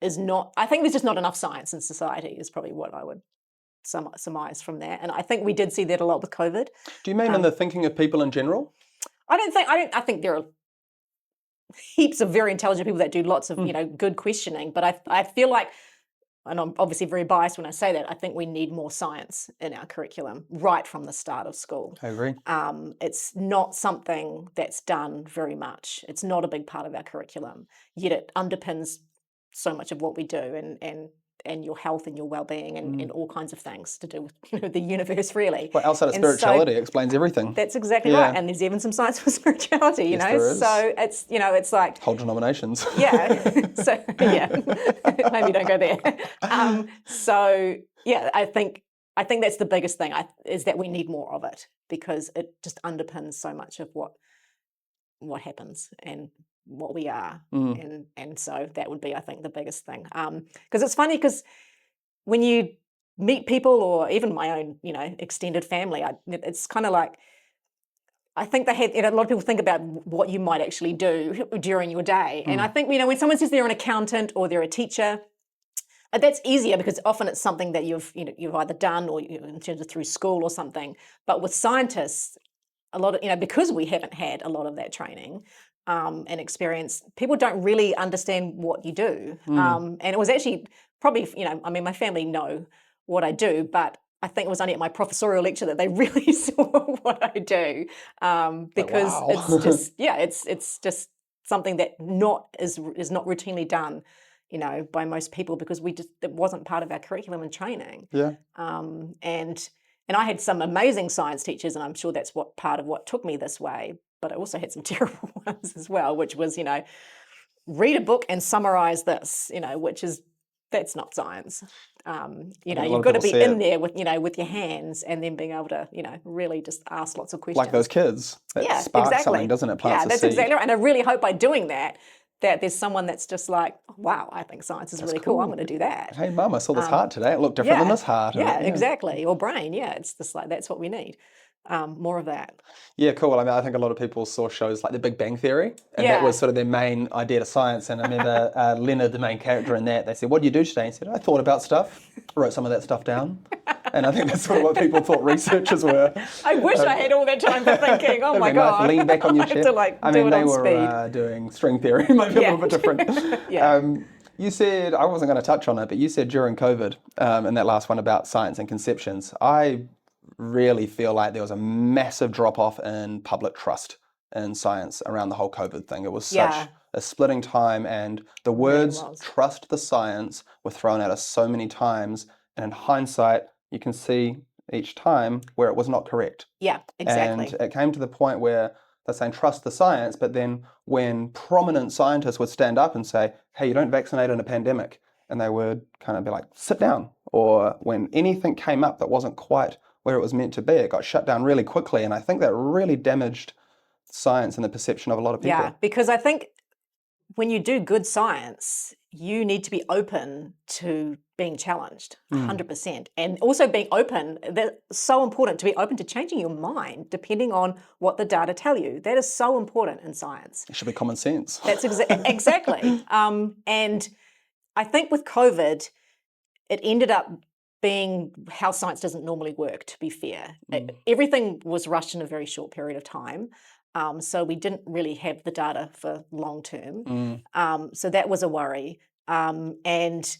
Speaker 2: is not. I think there's just not enough science in society, is probably what I would surmise from that. And I think we did see that a lot with COVID.
Speaker 1: Do you mean in the thinking of people in general?
Speaker 2: I think there are heaps of very intelligent people that do lots of good questioning, but I feel like, and I'm obviously very biased when I say that, I think we need more science in our curriculum right from the start of school.
Speaker 1: I agree.
Speaker 2: It's not something that's done very much. It's not a big part of our curriculum, yet it underpins so much of what we do, and your health and your well-being and all kinds of things to do with the universe, really.
Speaker 1: Well, outside of spirituality, explains everything.
Speaker 2: That's exactly right. And there's even some science for spirituality, you know.
Speaker 1: There is.
Speaker 2: So it's it's like
Speaker 1: whole denominations.
Speaker 2: Yeah. So maybe don't go there. I think that's the biggest thing is that we need more of it, because it just underpins so much of what happens and what we are, and so that would be, I think, the biggest thing. Because it's funny, because when you meet people, or even my own, extended family, it's kind of like, I think they had, a lot of people think about what you might actually do during your day, and I think when someone says they're an accountant or they're a teacher, that's easier, because often it's something that you've either done or in terms of through school or something. But with scientists, a lot of because we haven't had a lot of that training and experience, people don't really understand what you do. And it was actually probably, my family know what I do, but I think it was only at my professorial lecture that they really saw what I do, because
Speaker 1: wow.
Speaker 2: it's just it's just something that is not routinely done, by most people, because it wasn't part of our curriculum and training.
Speaker 1: Yeah.
Speaker 2: And I had some amazing science teachers, and I'm sure that's part of what took me this way. But I also had some terrible ones as well, which was, read a book and summarize this, that's not science. You've got to be in there with your hands, and then being able to, really just ask lots of questions.
Speaker 1: Like those kids. That
Speaker 2: Yeah,
Speaker 1: sparks
Speaker 2: exactly.
Speaker 1: something, doesn't it? Plants
Speaker 2: Yeah,
Speaker 1: a
Speaker 2: that's
Speaker 1: seed.
Speaker 2: exactly right. And I really hope by doing that there's someone that's just like, wow, I think science is really cool. I'm going to do that.
Speaker 1: Hey, Mum, I saw this heart today. It looked different than this heart.
Speaker 2: Yeah, exactly. Or brain. Yeah, it's just like, that's what we need. More of that.
Speaker 1: Yeah, cool. I mean, I think a lot of people saw shows like The Big Bang Theory, and that was sort of their main idea to science. And I remember Leonard, the main character in that, they said, "What do you do today?" He said, "I thought about stuff, wrote some of that stuff down." And I think that's sort of what people thought researchers were.
Speaker 2: I wish I had all that time for thinking. Oh my God.
Speaker 1: Nice, lean back on your chair. They were doing string theory, maybe a little bit different. You said, I wasn't going to touch on it, but you said during COVID, in that last one about science and conceptions, I really feel like there was a massive drop-off in public trust in science around the whole COVID thing. It was such a splitting time, and the words trust the science were thrown at us so many times, and in hindsight, you can see each time where it was not correct.
Speaker 2: Yeah, exactly.
Speaker 1: And it came to the point where they're saying trust the science, but then when prominent scientists would stand up and say, hey, you don't vaccinate in a pandemic, and they would kind of be like, sit down. Or when anything came up that wasn't quite where it was meant to be, it got shut down really quickly. And I think that really damaged science and the perception of a lot of people.
Speaker 2: Yeah, because I think when you do good science, you need to be open to being challenged, 100%. And also being open, that's so important, to be open to changing your mind depending on what the data tell you. That is so important in science.
Speaker 1: It should be common sense.
Speaker 2: That's exactly. And I think with COVID, it ended up being how science doesn't normally work, to be fair. Everything was rushed in a very short period of time. So we didn't really have the data for long term. So that was a worry. And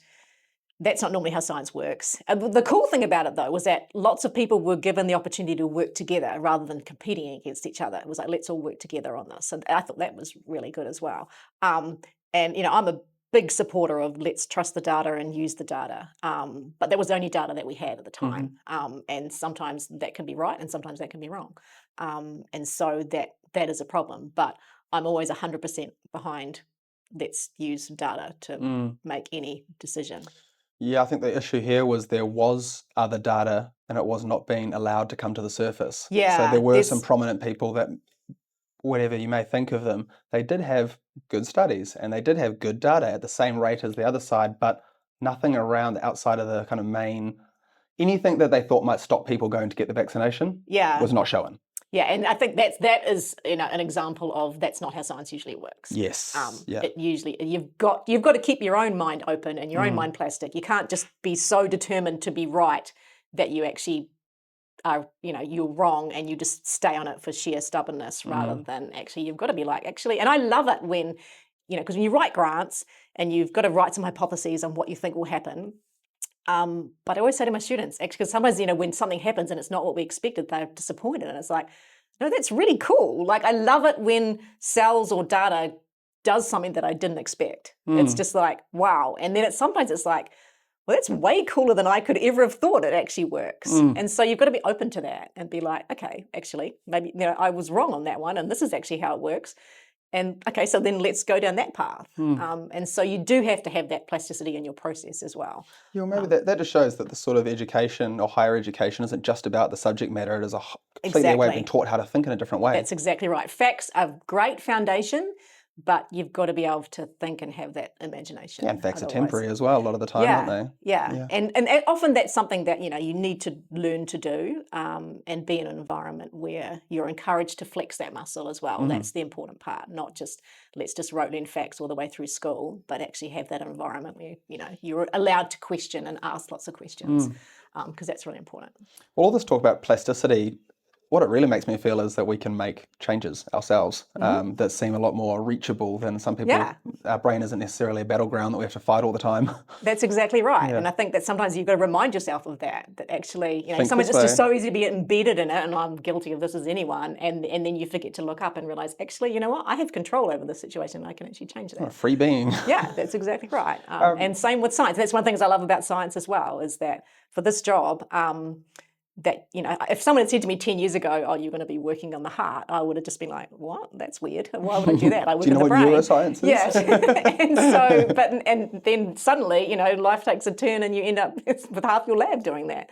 Speaker 2: that's not normally how science works. The cool thing about it, though, was that lots of people were given the opportunity to work together rather than competing against each other. It was like, let's all work together on this. And I thought that was really good as well. And, I'm a big supporter of let's trust the data and use the data. But that was the only data that we had at the time. And sometimes that can be right and sometimes that can be wrong. And so that is a problem. But I'm always 100% behind let's use data to make any decision.
Speaker 1: Yeah, I think the issue here was there was other data and it was not being allowed to come to the surface.
Speaker 2: Yeah.
Speaker 1: So there were some prominent people that, whatever you may think of them, they did have good studies and they did have good data at the same rate as the other side, but nothing around outside of the kind of main, anything that they thought might stop people going to get the vaccination was not shown.
Speaker 2: Yeah, and I think that is an example of that's not how science usually works.
Speaker 1: Yes.
Speaker 2: It usually you've got to keep your own mind open and your own mind plastic. You can't just be so determined to be right that you actually are you're wrong and you just stay on it for sheer stubbornness rather than actually you've got to be like actually. And I love it when because when you write grants and you've got to write some hypotheses on what you think will happen. But I always say to my students, actually, because sometimes, when something happens and it's not what we expected, they're disappointed. And it's like, no, that's really cool. Like, I love it when cells or data does something that I didn't expect. It's just like, wow. And then sometimes it's like, well, that's way cooler than I could ever have thought it actually works. And so you've got to be open to that and be like, okay, actually, maybe I was wrong on that one and this is actually how it works. And okay, so then let's go down that path. And so you do have to have that plasticity in your process as well.
Speaker 1: Yeah, well, maybe that just shows that the sort of education or higher education isn't just about the subject matter. It is a completely way of being taught how to think in a different way.
Speaker 2: That's exactly right. Facts are great foundation, but you've got to be able to think and have that imagination.
Speaker 1: Yeah, and facts are temporary as well a lot of the time, aren't they?
Speaker 2: Yeah. And often that's something that, you need to learn to do and be in an environment where you're encouraged to flex that muscle as well. That's the important part, not just let's just rote learn facts all the way through school, but actually have that environment where, you're allowed to question and ask lots of questions because that's really important.
Speaker 1: Well, all this talk about plasticity, what it really makes me feel is that we can make changes ourselves
Speaker 2: Mm-hmm.
Speaker 1: that seem a lot more reachable than some people.
Speaker 2: Yeah.
Speaker 1: Our brain isn't necessarily a battleground that we have to fight all the time.
Speaker 2: That's exactly right.
Speaker 1: Yeah.
Speaker 2: And I think that sometimes you've got to remind yourself of that actually,
Speaker 1: Think
Speaker 2: sometimes
Speaker 1: this
Speaker 2: it's just
Speaker 1: way.
Speaker 2: so easy to be embedded in it, and I'm guilty of this as anyone. And then you forget to look up and realize, actually, you know what? I have control over the situation and I can actually change
Speaker 1: I'm a
Speaker 2: that.
Speaker 1: free being.
Speaker 2: Yeah, that's exactly right. And same with science. That's one of the things I love about science as well, is that for this job, that, if someone had said to me 10 years ago, oh, you're going to be working on the heart, I would have just been like, what? That's weird. Why would I do that? I work
Speaker 1: Do you know
Speaker 2: in the
Speaker 1: what
Speaker 2: brain.
Speaker 1: neuroscience is?
Speaker 2: Yeah. And so, and then suddenly, life takes a turn and you end up with half your lab doing that.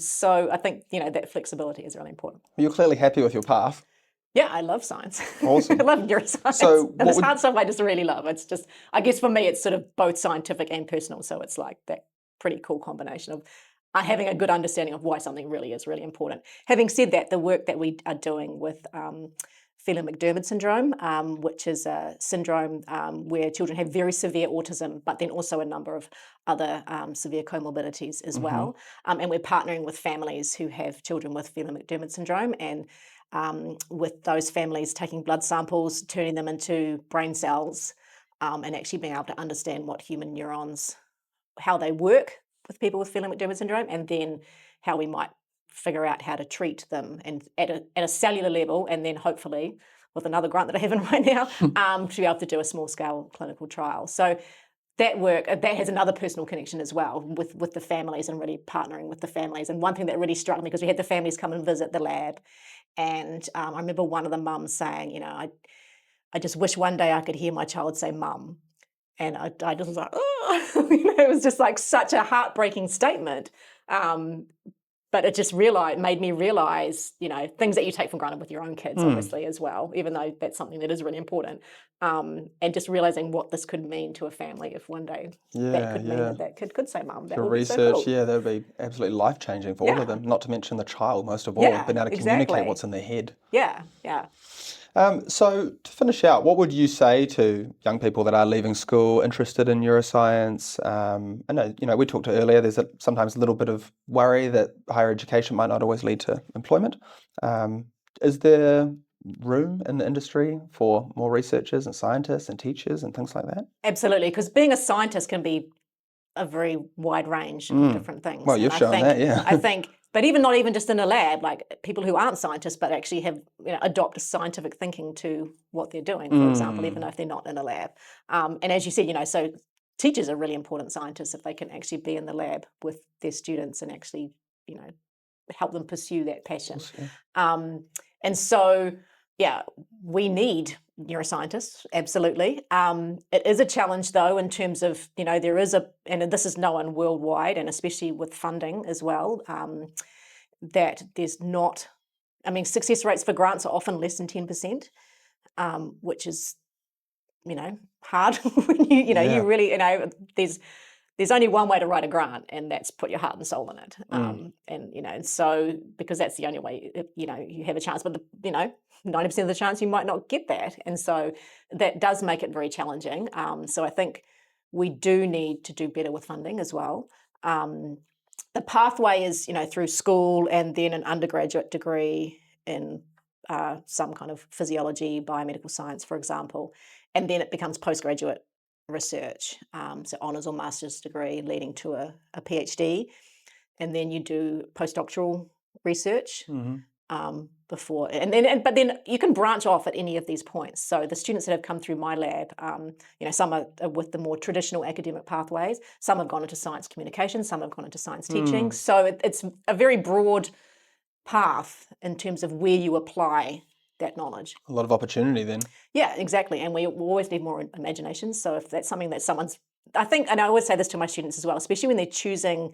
Speaker 2: So I think, that flexibility is really important.
Speaker 1: You're clearly happy with your path.
Speaker 2: Yeah, I love science.
Speaker 1: Awesome.
Speaker 2: I love neuroscience.
Speaker 1: So
Speaker 2: and this hard stuff I just really love. It's just, I guess for me, it's sort of both scientific and personal. So it's like that pretty cool combination of having a good understanding of why something really is really important. Having said that, the work that we are doing with Phelan-McDermid syndrome, which is a syndrome where children have very severe autism, but then also a number of other severe comorbidities as well. And we're partnering with families who have children with Phelan-McDermid syndrome, and with those families taking blood samples, turning them into brain cells, and actually being able to understand what human neurons, how they work with people with Phelan-McDermid syndrome, and then how we might figure out how to treat them and at a cellular level, and then hopefully with another grant that I have in right now, to be able to do a small scale clinical trial. So that work, that has another personal connection as well with the families and really partnering with the families. And one thing that really struck me, because we had the families come and visit the lab, and I remember one of the mums saying, I just wish one day I could hear my child say mum. And I just was like, oh, it was just like such a heartbreaking statement. But it just made me realize, things that you take for granted with your own kids, obviously, as well, even though that's something that is really important. And just realizing what this could mean to a family if one day that could mean that kid could say mum. That
Speaker 1: For
Speaker 2: would be
Speaker 1: research,
Speaker 2: so cool.
Speaker 1: that would be absolutely life-changing for all of them, not to mention the child, most of all,
Speaker 2: Yeah,
Speaker 1: being able to communicate what's in their head.
Speaker 2: Yeah.
Speaker 1: So to finish out, what would you say to young people that are leaving school interested in neuroscience? I know, we talked earlier, there's sometimes a little bit of worry that higher education might not always lead to employment. Is there room in the industry for more researchers and scientists and teachers and things like that?
Speaker 2: Absolutely, because being a scientist can be a very wide range of different things.
Speaker 1: Well, you've shown that, yeah.
Speaker 2: I think, but not even just in a lab, like people who aren't scientists but actually have adopt scientific thinking to what they're doing, for example, even if they're not in a lab. And as you said, so teachers are really important scientists if they can actually be in the lab with their students and actually, help them pursue that passion.
Speaker 1: Of course, yeah.
Speaker 2: And so, we need neuroscientists, absolutely. It is a challenge, though, in terms of, there is and this is known worldwide, and especially with funding as well, that there's not, success rates for grants are often less than 10%, which is, hard when you really, there's only one way to write a grant, and that's put your heart and soul in it. And so, because that's the only way, you have a chance, but 90% of the chance you might not get that. And so that does make it very challenging. So I think we do need to do better with funding as well. The pathway is, through school and then an undergraduate degree in some kind of physiology, biomedical science, for example, and then it becomes postgraduate research, so honours or master's degree leading to a PhD, and then you do postdoctoral research before, but then you can branch off at any of these points. So the students that have come through my lab, some are with the more traditional academic pathways, some have gone into science communication, some have gone into science teaching. So it's a very broad path in terms of where you apply that knowledge.
Speaker 1: A lot of opportunity then. Yeah,
Speaker 2: exactly. And we always need more imagination. So if that's something that I think, and I always say this to my students as well, especially when they're choosing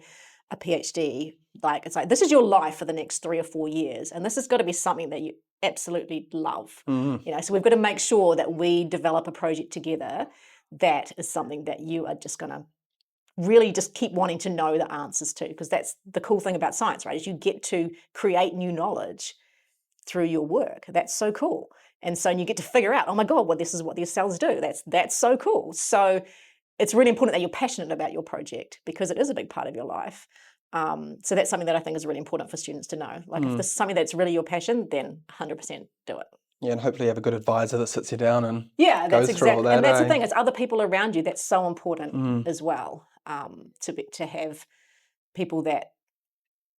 Speaker 2: a PhD, it's like, this is your life for the next 3 or 4 years. And this has got to be something that you absolutely love. So we've got to make sure that we develop a project together that is something that you are just going to really just keep wanting to know the answers to, because that's the cool thing about science, right? Is you get to create new knowledge through your work. That's so cool. And so you get to figure out, oh my God, well, this is what these cells do. That's so cool. So it's really important that you're passionate about your project, because it is a big part of your life. So that's something that I think is really important for students to know. Like if this is something that's really your passion, then 100% do it.
Speaker 1: Yeah, and hopefully you have a good advisor that sits you down and
Speaker 2: Yeah, that's
Speaker 1: goes through all
Speaker 2: exactly,
Speaker 1: that.
Speaker 2: and that's the thing. It's other people around you that's so important
Speaker 1: Mm.
Speaker 2: as well. To have people that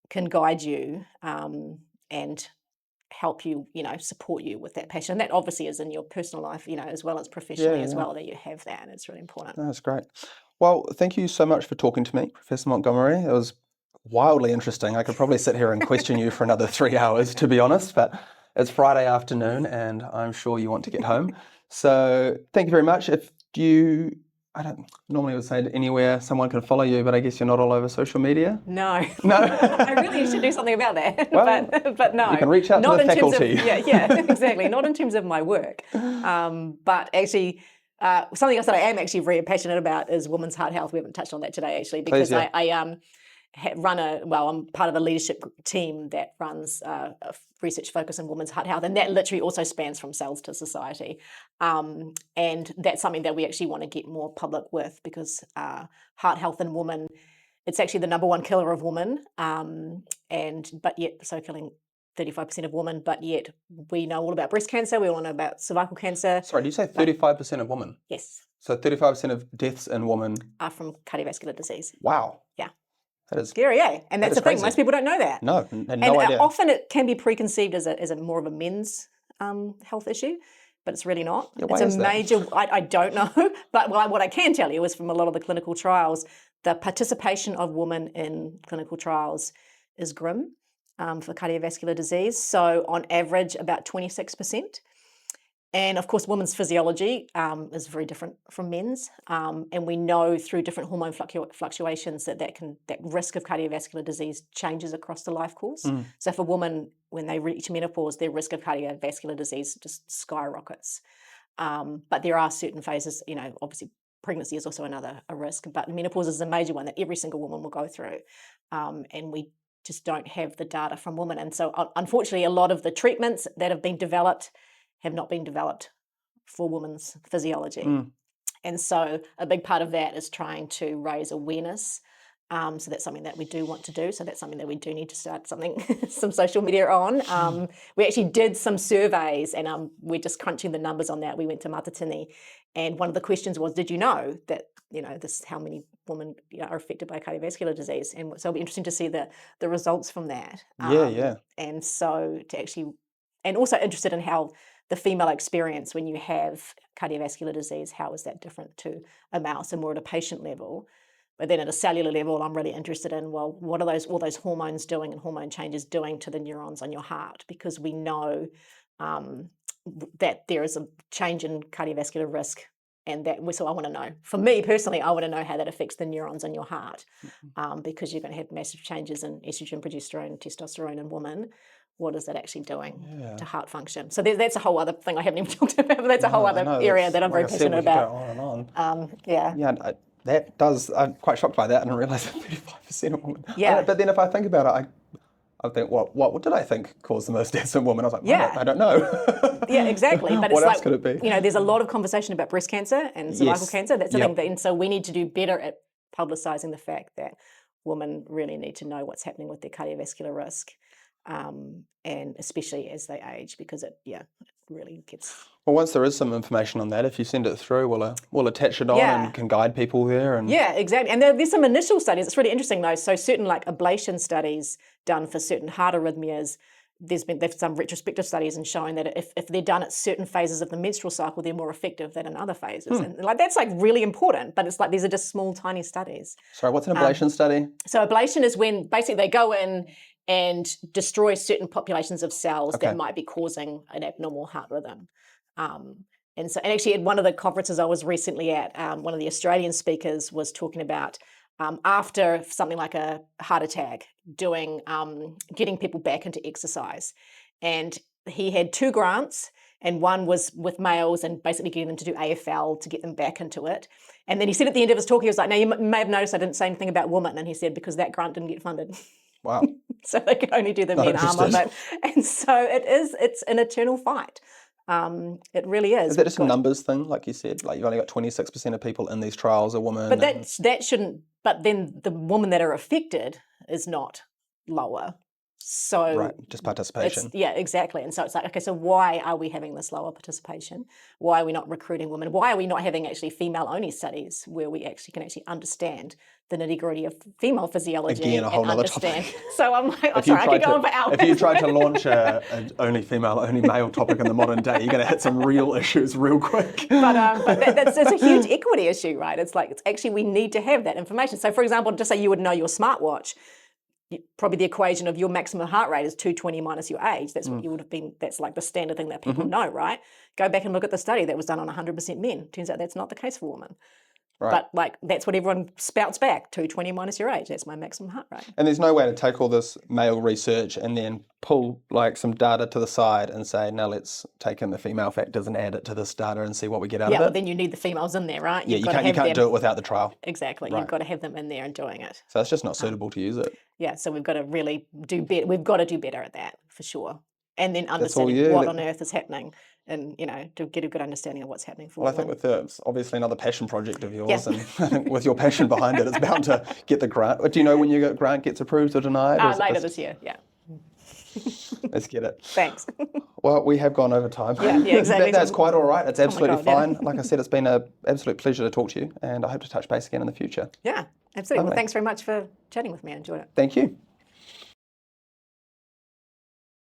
Speaker 2: can guide you and help you, support you with that passion. And that obviously is in your personal life, as well as professionally as
Speaker 1: Yeah.
Speaker 2: well, that you have that, and it's really important.
Speaker 1: That's great. Well, thank you so much for talking to me, Professor Montgomery. It was wildly interesting. I could probably sit here and question you for another 3 hours, to be honest, but it's Friday afternoon and I'm sure you want to get home. So thank you very much. I don't normally would say anywhere someone can follow you, but I guess you're not all over social media.
Speaker 2: No.
Speaker 1: No.
Speaker 2: I really should do something about that.
Speaker 1: Well,
Speaker 2: but no.
Speaker 1: you can reach out to
Speaker 2: not
Speaker 1: the
Speaker 2: in terms
Speaker 1: faculty.
Speaker 2: of, yeah, exactly. Not in terms of my work. But actually, something else that I am actually very passionate about is women's heart health. We haven't touched on that today, actually, because
Speaker 1: Please, yeah.
Speaker 2: I'm part of a leadership team that runs a research focus on women's heart health, and that literally also spans from cells to society. And that's something that we actually want to get more public with, because heart health in women, it's actually the number one killer of women, killing 35% of women, but yet we know all about breast cancer, we all know about cervical cancer.
Speaker 1: Sorry, did you say 35% of women?
Speaker 2: Yes.
Speaker 1: So 35% of deaths in women
Speaker 2: Are from cardiovascular disease.
Speaker 1: Wow.
Speaker 2: Yeah.
Speaker 1: That is
Speaker 2: scary, eh? And that's the thing,
Speaker 1: crazy.
Speaker 2: most people don't know that.
Speaker 1: No, had no idea.
Speaker 2: Often it can be preconceived as a more of a men's health issue, but it's really not.
Speaker 1: Yeah, why
Speaker 2: it's
Speaker 1: is
Speaker 2: a
Speaker 1: that?
Speaker 2: major, I don't know, but what I can tell you is from a lot of the clinical trials, the participation of women in clinical trials is grim for cardiovascular disease. So on average, about 26%. And of course, women's physiology is very different from men's, and we know through different hormone fluctuations that risk of cardiovascular disease changes across the life course. So for women, when they reach menopause, their risk of cardiovascular disease just skyrockets. But there are certain phases, obviously pregnancy is also a risk, but menopause is a major one that every single woman will go through, and we just don't have the data from women. And so unfortunately, a lot of the treatments that have been developed have not been developed for women's physiology. And so a big part of that is trying to raise awareness. So that's something that we do want to do. So that's something that we do need to start some social media on. We actually did some surveys, and we're just crunching the numbers on that. We went to Matatini, and one of the questions was, did you know that, this how many women are affected by cardiovascular disease? And so it'll be interesting to see the results from that.
Speaker 1: Yeah.
Speaker 2: And so and also interested in how the female experience when you have cardiovascular disease, how is that different to a mouse, and more at a patient level? But then at a cellular level, I'm really interested in, well, what are all those hormones doing and hormone changes doing to the neurons on your heart? Because we know that there is a change in cardiovascular risk, and so I want to know. For me personally, I want to know how that affects the neurons in your heart, because you're going to have massive changes in estrogen, progesterone, testosterone in women. What is that actually doing to heart function? So that's a whole other thing I haven't even talked about, but that's a whole other area that I'm very passionate about.
Speaker 1: Go on and on.
Speaker 2: Yeah,
Speaker 1: that does. I'm quite shocked by that. I didn't realise that 35% of women.
Speaker 2: Yeah.
Speaker 1: But then if I think about it, I think, what did I think caused the most deaths in women? I was like,
Speaker 2: Yeah.
Speaker 1: I don't know.
Speaker 2: Yeah, exactly. But
Speaker 1: What
Speaker 2: it's
Speaker 1: else could it be?
Speaker 2: there's a lot of conversation about breast cancer and cervical
Speaker 1: Yes.
Speaker 2: cancer. That's the
Speaker 1: Yep.
Speaker 2: thing. And so we need to do better at publicising the fact that women really need to know what's happening with their cardiovascular risk, and especially as they age, because it really gets...
Speaker 1: Well, once there is some information on that, if you send it through, we'll attach it on
Speaker 2: Yeah.
Speaker 1: and can guide people there. And
Speaker 2: Yeah, exactly. And there's some initial studies. It's really interesting though. So certain ablation studies done for certain heart arrhythmias, there's some retrospective studies and showing that if they're done at certain phases of the menstrual cycle, they're more effective than in other phases. And that's really important, but it's these are just small, tiny studies.
Speaker 1: Sorry, what's an ablation study?
Speaker 2: So ablation is when basically they go in and destroy certain populations of cells
Speaker 1: Okay.
Speaker 2: that might be causing an abnormal heart rhythm. And actually at one of the conferences I was recently at, one of the Australian speakers was talking about after something like a heart attack, getting people back into exercise. And he had 2 grants, and one was with males and basically getting them to do AFL to get them back into it. And then he said at the end of his talk, he was like, now you may have noticed I didn't say anything about women. And he said, because that grant didn't get funded.
Speaker 1: Wow.
Speaker 2: So they can only do the men arm of it. And so it's an eternal fight. It really is.
Speaker 1: Is that just a numbers thing, like you said? Like you've only got 26% of people in these trials are women.
Speaker 2: But that shouldn't. But then the women that are affected is not lower. So
Speaker 1: right, just participation.
Speaker 2: Yeah, exactly. And so it's like, okay, so why are we having this lower participation? Why are we not recruiting women? Why are we not having actually female-only studies where we actually can understand the nitty-gritty of female physiology?
Speaker 1: Again, a whole other topic.
Speaker 2: So I'm like, I could go on for hours.
Speaker 1: If you tried to launch an only female, only male topic in the modern day, you're going to hit some real issues real quick.
Speaker 2: But that's a huge equity issue, right? It's like, it's actually, we need to have that information. So for example, just say you would know your smartwatch, probably the equation of your maximum heart rate is 220 minus your age. That's what you would have been, that's like the standard thing that people know, right? Go back and look at the study that was done on 100% men. Turns out that's not the case for women. Right. But like, that's what everyone spouts back, 220 minus your age. That's my maximum heart rate.
Speaker 1: And there's no way to take all this male research and then pull like some data to the side and say, now let's take in the female factors and add it to this data and see what we get out of it.
Speaker 2: Yeah, but then you need the females in there, right?
Speaker 1: You can't do it without the trial.
Speaker 2: Exactly. Right. You've got to have them in there and doing it.
Speaker 1: So it's just not suitable to use it.
Speaker 2: Yeah, so we've got to really do better. We've got to do better at that, for sure. And then understanding what on earth is happening and, to get a good understanding of what's happening for
Speaker 1: Well, I think it's obviously another passion project of yours, and I think with your passion behind it, it's bound to get the grant. Do you know when your grant gets approved or denied? Or
Speaker 2: later this year, yeah.
Speaker 1: Let's get it.
Speaker 2: Thanks.
Speaker 1: Well, we have gone over time.
Speaker 2: Yeah, exactly.
Speaker 1: That's quite all right. It's absolutely fine. Yeah. Like I said, it's been an absolute pleasure to talk to you, and I hope to touch base again in the future.
Speaker 2: Yeah, absolutely. Well, thanks very much for chatting with me. I enjoyed it.
Speaker 1: Thank you.